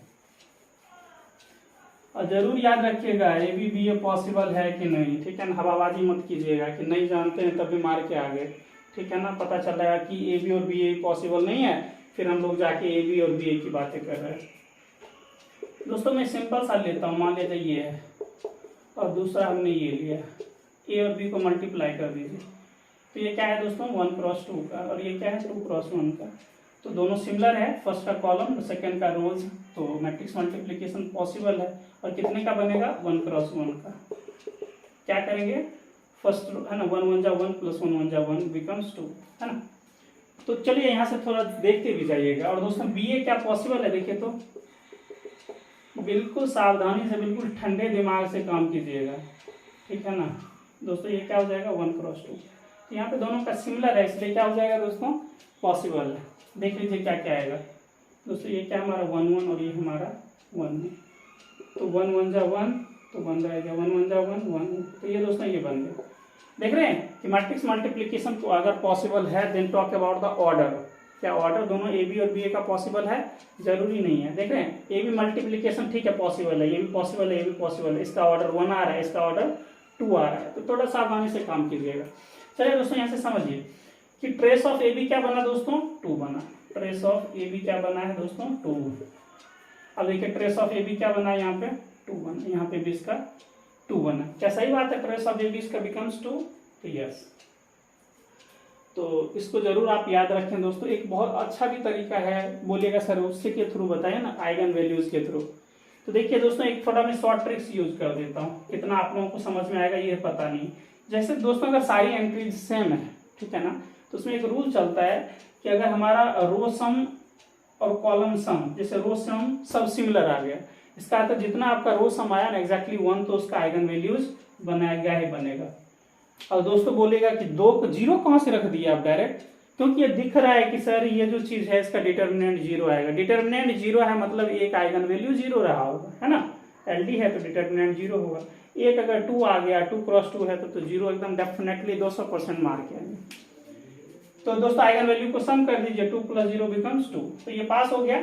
और जरूर याद रखिएगा A B B A possible है कि नहीं, ठीक है ना। हवाबाजी मत कीजिएगा कि नहीं जानते हैं तभी मार के आ गए, ठीक है ना। पता चल रहा है कि ए बी और बी ए पॉसिबल नहीं है, फिर हम लोग जाके ए बी और बी ए की बातें कर रहे हैं दोस्तों। मैं सिंपल सा लेता हूँ, मान लेते ये है और दूसरा हमने ये लिया, ए और बी को मल्टीप्लाई कर दीजिए, तो ये क्या है दोस्तों, 1 क्रॉस 2 का, और ये क्या है 2 क्रॉस 1 का। तो दोनों सिमिलर है, फर्स्ट का कॉलम सेकंड का रोज, तो मैट्रिक्स मल्टीप्लिकेशन पॉसिबल है। और कितने का बनेगा, 1 क्रॉस 1 का। क्या करेंगे, फर्स्ट है ना, 1 1 जा 1 + 1 1 जा 1 बिकम्स 2, है ना। तो चलिए यहाँ से थोड़ा देखते भी जाइएगा। और दोस्तों बी ए क्या पॉसिबल है, देखिए तो बिल्कुल सावधानी से, बिल्कुल ठंडे दिमाग से काम कीजिएगा, ठीक है ना दोस्तों। ये क्या हो जाएगा, 1 क्रॉस 2, तो यहाँ पे दोनों का सिमिलर है, इसलिए क्या हो जाएगा दोस्तों, पॉसिबल है। देख लीजिए क्या क्या आएगा दोस्तों, ये क्या हमारा 1 1 और ये हमारा 1 है, तो 1 1 जा 1 तो 1 रहेगा, 1 1 जा 1 1, तो ये दोस्तों ये बन गया। देख रहे हैं कि मैट्रिक्स मल्टीप्लिकेशन को अगर पॉसिबल है, then talk about the order. क्या ऑर्डर दोनों ए बी और बी ए का पॉसिबल है, जरूरी नहीं है। देख रहे हैं ए बी मल्टीप्लिकेशन ठीक है पॉसिबल है, ये भी पॉसिबल है, ये भी पॉसिबल है, इसका ऑर्डर 1 आ रहा है, इसका ऑर्डर 2 आ रहा है, तो थोड़ा सावधानी से काम कीजिएगा। चलिए दोस्तों यहाँ से समझिए कि ट्रेस ऑफ ए बी क्या बना दोस्तों, 2 बना। ट्रेस ऑफ ए बी क्या बना है दोस्तों, 2। अब देखिए ट्रेस ऑफ ए बी क्या बना है, यहाँ पे 2 बना, यहाँ पे भी इसका 2 बना। क्या सही बात है, ट्रेस ऑफ ए बी इसका बिकम्स 2, तो यस। तो इसको जरूर आप याद रखें दोस्तों। एक बहुत अच्छा भी तरीका है, बोलिएगा सर उससे के थ्रू बताए ना, आइगन वैल्यूज के थ्रू। तो देखिए दोस्तों एक थोड़ा मैं शॉर्ट ट्रिक्स यूज कर देता हूँ, कितना आप लोगों को समझ में आएगा ये पता नहीं। जैसे दोस्तों अगर सारी एंट्रीज सेम है, ठीक है ना, तो उसमें एक रूल चलता है कि अगर हमारा रो सम और कॉलम सम, जैसे रो सम सब सिमिलर आ गया, इसका अर्थ जितना आपका रो सम आया ना एग्जैक्टली 1, तो उसका आइगन वैल्यूज बनाएगा ही बनेगा। और दोस्तों बोलेगा कि 2 को 0 कहां से रख दिया आप डायरेक्ट, क्योंकि ये दिख रहा है कि सर ये जो चीज है इसका डिटर्मिनेंट 0 आएगा। डिटर्मिनेंट 0 है मतलब एक आइगन वैल्यू 0 रहा होगा, है ना। एलडी है तो डिटर्मिनेंट 0 होगा। एक अगर 2 आ गया, 2 क्रॉस 2 है तो 0 एकदम डेफिनेटली 200% मार्क है। तो दोस्तों आइगन वैल्यू को सम कर दीजिए, 2 + 0 बिकम्स 2, तो ये पास हो गया,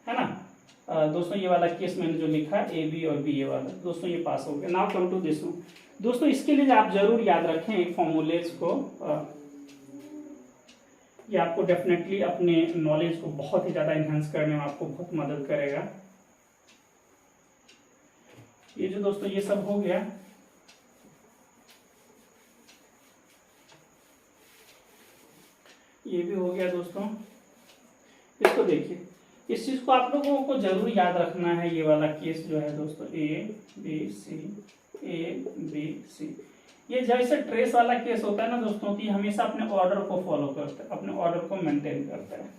है ना। दोस्तों ये वाला केस मैंने जो लिखा ए बी और बी ए वाला, दोस्तों ये पास हो गया। Now come to this one दोस्तों, इसके लिए आप जरूर याद रखें फॉर्मूलेज को, ये आपको डेफिनेटली अपने नॉलेज को बहुत ही ज्यादा एनहांस करने में आपको बहुत मदद करेगा। ये जो दोस्तों ये सब हो गया, ये भी हो गया दोस्तों। इसको देखिए, इस चीज को आप लोगों को जरूर याद रखना है। ये वाला केस जो है दोस्तों ए बी सी, ये जैसे ट्रेस वाला केस होता है ना दोस्तों, कि हमेशा अपने ऑर्डर को फॉलो करता है, अपने ऑर्डर को मेंटेन करता है।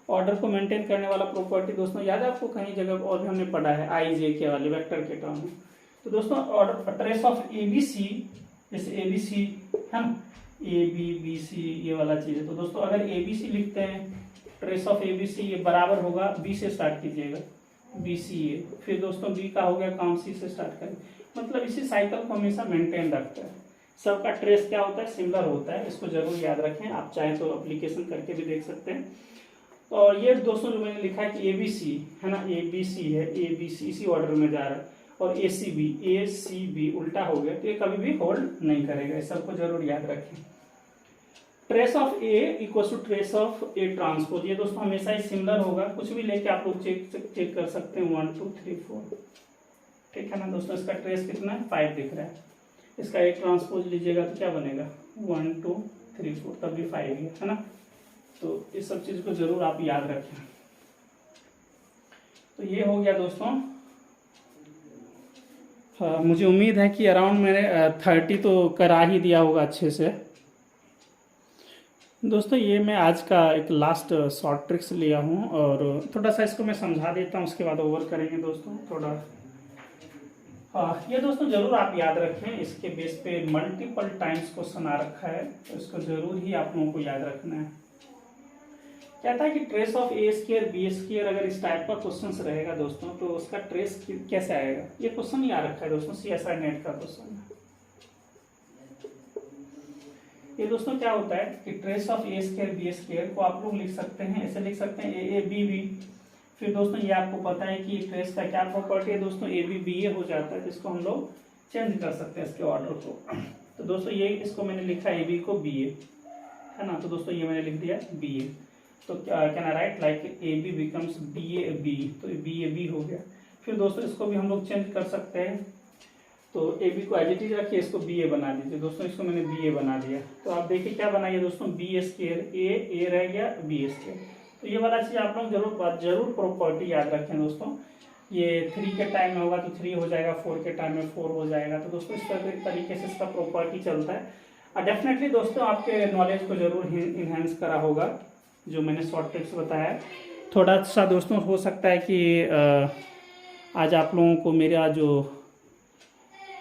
ऑर्डर को मेंटेन करने वाला प्रॉपर्टी दोस्तों याद है आपको, कहीं जगह और भी हमने पढ़ा है, आई जे के वाले वेक्टर के टर्म में। तो दोस्तों order trace of A B C, जैसे ए बी सी है ना, ए बी बी सी ये वाला चीज है। तो दोस्तों अगर ए बी सी लिखते हैं, trace of A B C ये बराबर होगा, बी से स्टार्ट कीजिएगा, बी सी ए, फिर दोस्तों बी का हो गया काम, सी से स्टार्ट करें, मतलब इसी साइकिल को हमेशा मेंटेन रखता है। सबका ट्रेस क्या होता है, सिमिलर होता है, इसको जरूर याद रखें। आप चाहें तो एप्लीकेशन करके भी देख सकते हैं। और ये दोस्तों जो मैंने लिखा है कि ABC है ना, ABC है, ABC इसी ऑर्डर में जा रहा है, और ACB उल्टा हो गया तो ये कभी भी होल्ड नहीं करेगा, इस सबको जरूर याद रखें। Trace of A equal to trace of A transpose, ये दोस्तों हमेशा ही सिमिलर होगा, कुछ भी लेके आप लोग चेक कर सकते हैं, 1 2 3 4, ठीक है ना दोस्तों। इसका ट्रेस कितना है, 5 दिख रहा है, इसका A ट्रांसपोज लीजिएगा तो क्या बनेगा, 1 2 3 4, तब भी 5 ही है ना। तो इस सब चीज को जरूर आप याद रखें। तो ये हो गया दोस्तों। हाँ, मुझे उम्मीद है कि अराउंड मैंने 30 तो करा ही दिया होगा अच्छे से। दोस्तों ये मैं आज का एक लास्ट शॉर्ट ट्रिक्स लिया हूँ, और थोड़ा सा इसको मैं समझा देता हूँ, उसके बाद ओवर करेंगे दोस्तों थोड़ा। हाँ, ये दोस्तों जरूर आप याद रखें, इसके बेस पे मल्टीपल टाइम्स क्वेश्चन आ रखा है, तो इसको जरूर ही आप लोगों को याद रखना है। कहता है कि trace of A square B square, अगर इस टाइप का क्वेश्चन रहेगा दोस्तों तो उसका ट्रेस कैसे आएगा, ये क्वेश्चन ही आ रखा है दोस्तों, CSIR नेट का क्वेश्चन है। ये दोस्तों क्या होता है कि trace of A square B square को आप लोग लिख सकते हैं, ऐसे लिख सकते हैं AABB। फिर दोस्तों ये आपको पता है कि ट्रेस का क्या प्रॉपर्टी है दोस्तों, ABBA हो जाता है, जिसको हम लोग चेंज कर सकते हैं इसके ऑर्डर को। तो दोस्तों ये इसको मैंने लिखा AB को BA है ना, तो दोस्तों ये मैंने लिख दिया BA। तो can I right like AB becomes BAB, तो BAB हो गया। फिर दोस्तों इसको भी हम लोग चेंज कर सकते हैं, तो AB को एज इट इज रखिए, इसको BA बना दीजिए दोस्तों, इसको मैंने BA बना दिया। तो आप देखिए क्या बनाइए दोस्तों, B स्क्वायर A रह गया B स्क्वायर। तो ये वाला चीज आप लोग जरूर प्रॉपर्टी याद रखें दोस्तों। ये 3 के टाइम में होगा तो 3 हो जाएगा, 4 के टाइम में 4 हो जाएगा। तो दोस्तों इस तरीके से इसका प्रॉपर्टी चलता है। डेफिनेटली दोस्तों आपके नॉलेज को जरूर इन्हेंस करा होगा जो मैंने शॉर्ट ट्रिक्स बताया। थोड़ा सा दोस्तों हो सकता है कि आज आप लोगों को मेरा जो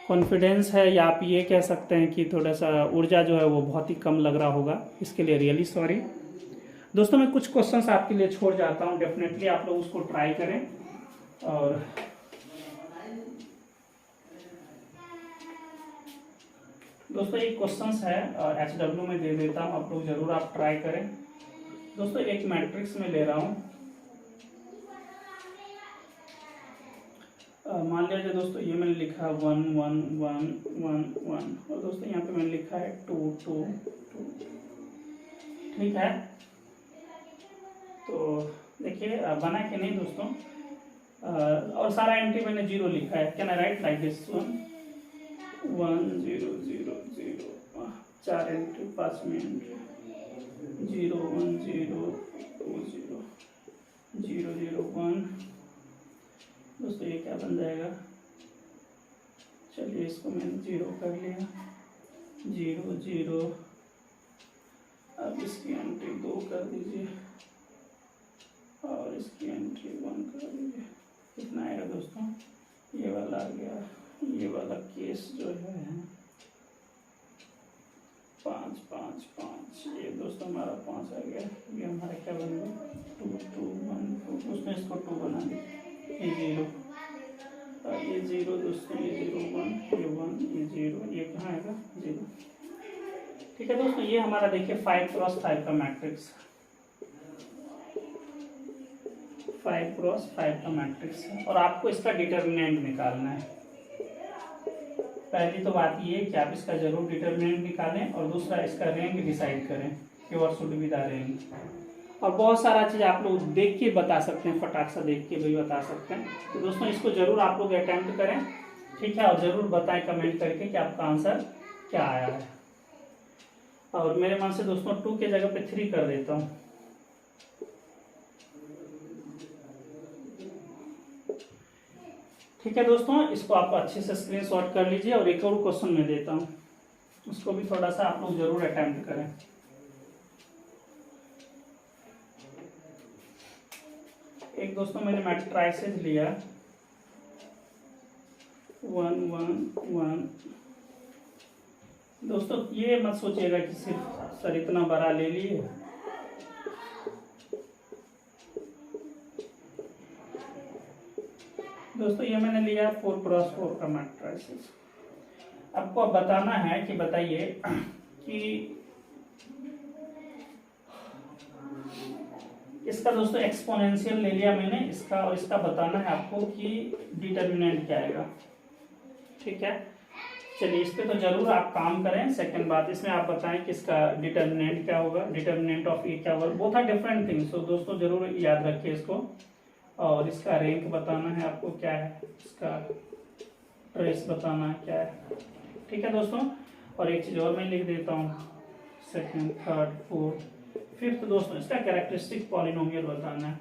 कॉन्फिडेंस है, या आप ये कह सकते हैं कि थोड़ा सा ऊर्जा जो है वो बहुत ही कम लग रहा होगा, इसके लिए रियली सॉरी दोस्तों। मैं कुछ क्वेश्चंस आपके लिए छोड़ जाता हूँ, डेफिनेटली आप लोग उसको ट्राई करें। और दोस्तों एक क्वेश्चंस है HW में दे देता हूँ, आप लोग जरूर आप ट्राई करें दोस्तों। एक मैट्रिक्स में ले रहा हूँ, मान लीजिए दोस्तों ये मैंने लिखा 1 1 1 1 1, और दोस्तों यहाँ पे मैंने लिखा है 2 2 2, ठीक है। तो देखिए बना कि नहीं दोस्तों, और सारा एंट्री मैंने 0 लिखा है। Can I right like this 1 1 0 0 0, 4 entry 5 में एंट्री 0 1 0 2 0 0 0 1। दोस्तों ये क्या बन जाएगा, चलिए इसको मैंने 0 कर लिया, 0 0। अब इसकी एंट्री 2 कर दीजिए और इसकी एंट्री 1 कर दीजिए। कितना आएगा दोस्तों, ये वाला आ गया, ये वाला केस जो है 5 5 5, ये दोस्तों हमारा 5 आ गया। ये हमारा क्या बन गया 2 2 1 2, उसमें इसको 2 बना दिया, ये 0, ये 0 दोस्तों, ये 0 1, ये 1, ये 0, ये कहाँ आएगा 0, ठीक है दोस्तों। ये हमारा देखिए 5 क्रॉस 5 का मैट्रिक्स, 5 क्रॉस 5 का मैट्रिक्स है, और आपको इसका डिटर्मिनेंट निकालना है। पहली तो बात ये है कि आप इसका जरूर डिटर्मिनेंट निकालें, और दूसरा इसका रैंक डिसाइड करें कि what should be the rank. और बहुत सारा चीज आप लोग देख के बता सकते हैं, फटाक सा देख के भी बता सकते हैं। तो दोस्तों इसको जरूर आप लोग अटेम्प्ट करें, ठीक है, और जरूर बताएं कमेंट करके कि आपका आंसर क्या आया है। और मेरे मन से दोस्तों 2 के जगह पे 3 कर देता हूँ। ठीक है दोस्तों, इसको आप अच्छे से स्क्रीनशॉट कर लीजिए, और एक और क्वेश्चन मैं देता हूँ, उसको भी थोड़ा सा आप लोग जरूर अटेम्प्ट करें। एक दोस्तों मैंने मैट्रिसेस लिया 1 1 1। दोस्तों ये मत सोचिएगा कि सिर्फ सर इतना बड़ा ले लिए, दोस्तों ये मैंने लिया 4 क्रॉस 4 का मैट्रिसेस। आपको अब बताना है कि बताइए कि इसका दोस्तों एक्सपोनेंशियल ले लिया मैंने इसका, और इसका बताना है आपको कि डिटर्मिनेंट क्या आएगा। ठीक है, चलिए इस पे तो जरूर आप काम करें। सेकंड बात, इसमें आप बताएं कि इसका डिटर्मिनेंट क्या होगा, डिटर्मिनेंट ऑफ ए क्या होगा। बोथ आर डिफरेंट थिंग्स, तो दोस्तों जरूर याद रखिए इसको। और इसका रैंक बताना है आपको क्या है, इसका ट्रेस बताना है क्या है। ठीक है दोस्तों, और एक चीज और मैं लिख देता हूँ, सेकंड, थर्ड, फोर्थ, फिफ्थ दोस्तों इसका कैरेक्टरिस्टिक पॉलिनोमियल बताना है।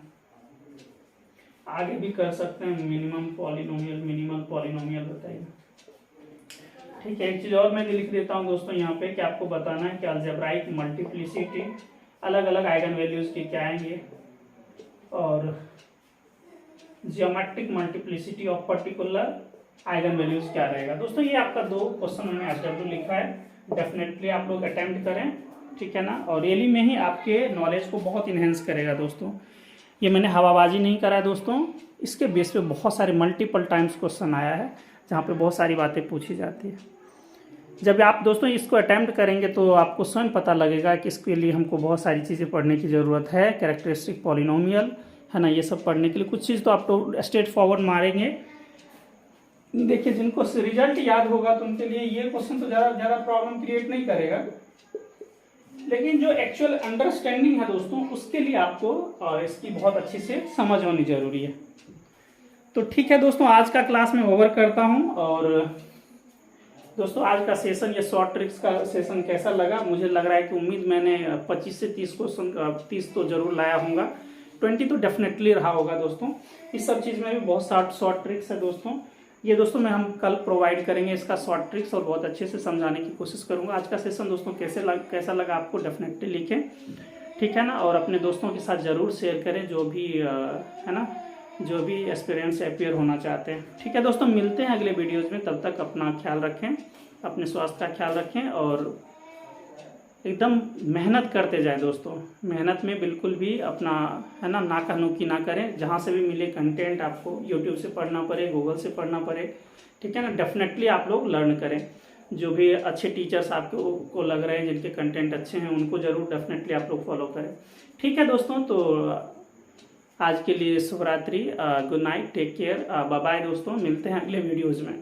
आगे भी कर सकते हैं, मिनिमम पॉलिनोमियल, मिनिमल पॉलिनोमियल बताइए। ठीक है, एक चीज और मैं लिख देता हूँ दोस्तों यहाँ पे कि आपको बताना है कि अलजेब्राइक मल्टीप्लिसिटी, अलग अलग आइगन वैल्यूज की क्या आएंगे, और geometric multiplicity of particular eigen values क्या रहेगा। दोस्तों ये आपका 2 क्वेश्चन मैंने एसडब्ल्यू लिखा है, डेफिनेटली आप लोग अटेम्प्ट करें। ठीक है ना, और रियली में ही आपके नॉलेज को बहुत इन्हेंस करेगा दोस्तों। ये मैंने हवाबाजी नहीं करा है दोस्तों, इसके बेस पे बहुत सारे मल्टीपल टाइम्स क्वेश्चन आया है जहाँ पे बहुत सारी बातें पूछी जाती है। जब आप दोस्तों इसको अटेम्प्ट करेंगे तो आपको स्वयं पता लगेगा कि इसके लिए हमको बहुत सारी चीज़ें पढ़ने की ज़रूरत है। कैरेक्टरिस्टिक पॉलिनोमियल है ना, ये सब पढ़ने के लिए कुछ चीज़ तो आप तो स्ट्रेट फॉरवर्ड मारेंगे। देखिए जिनको रिजल्ट याद होगा तो उनके लिए ये क्वेश्चन तो ज़्यादा प्रॉब्लम क्रिएट नहीं करेगा, लेकिन जो एक्चुअल अंडरस्टैंडिंग है दोस्तों उसके लिए आपको इसकी बहुत अच्छे से समझ होनी जरूरी है। तो ठीक है दोस्तों, आज का क्लास मैं ओवर करता हूं। और दोस्तों आज का सेशन, ये शॉर्ट ट्रिक्स का सेशन कैसा लगा, मुझे लग रहा है कि उम्मीद मैंने 25 से 30 क्वेश्चन, 30 तो जरूर लाया होगा, 20 तो डेफिनेटली रहा होगा दोस्तों। इस सब चीज़ में भी बहुत शॉर्ट ट्रिक्स है दोस्तों। ये दोस्तों मैं हम कल प्रोवाइड करेंगे इसका शॉर्ट ट्रिक्स, और बहुत अच्छे से समझाने की कोशिश करूंगा। आज का सेशन दोस्तों कैसा लगा आपको डेफिनेटली लिखें। ठीक है ना, और अपने दोस्तों के साथ ज़रूर शेयर करें जो भी है ना, जो भी एक्सपीरियंस अपियर होना चाहते हैं। ठीक है दोस्तों, मिलते हैं अगले वीडियोज़ में, तब तक अपना ख्याल रखें, अपने स्वास्थ्य का ख्याल रखें, और एकदम मेहनत करते जाएं दोस्तों। मेहनत में बिल्कुल भी अपना है ना नाकानुकी ना करें। जहाँ से भी मिले कंटेंट आपको यूट्यूब से पढ़ना पड़े, गूगल से पढ़ना पड़े, ठीक है ना, डेफिनेटली आप लोग लर्न करें। जो भी अच्छे टीचर्स आपको लग रहे हैं जिनके कंटेंट अच्छे हैं उनको जरूर डेफिनेटली आप लोग फॉलो करें। ठीक है दोस्तों, तो आज के लिए शुभ रात्रि, good night, take care, bye bye दोस्तों, मिलते हैं अगले वीडियोज़ में।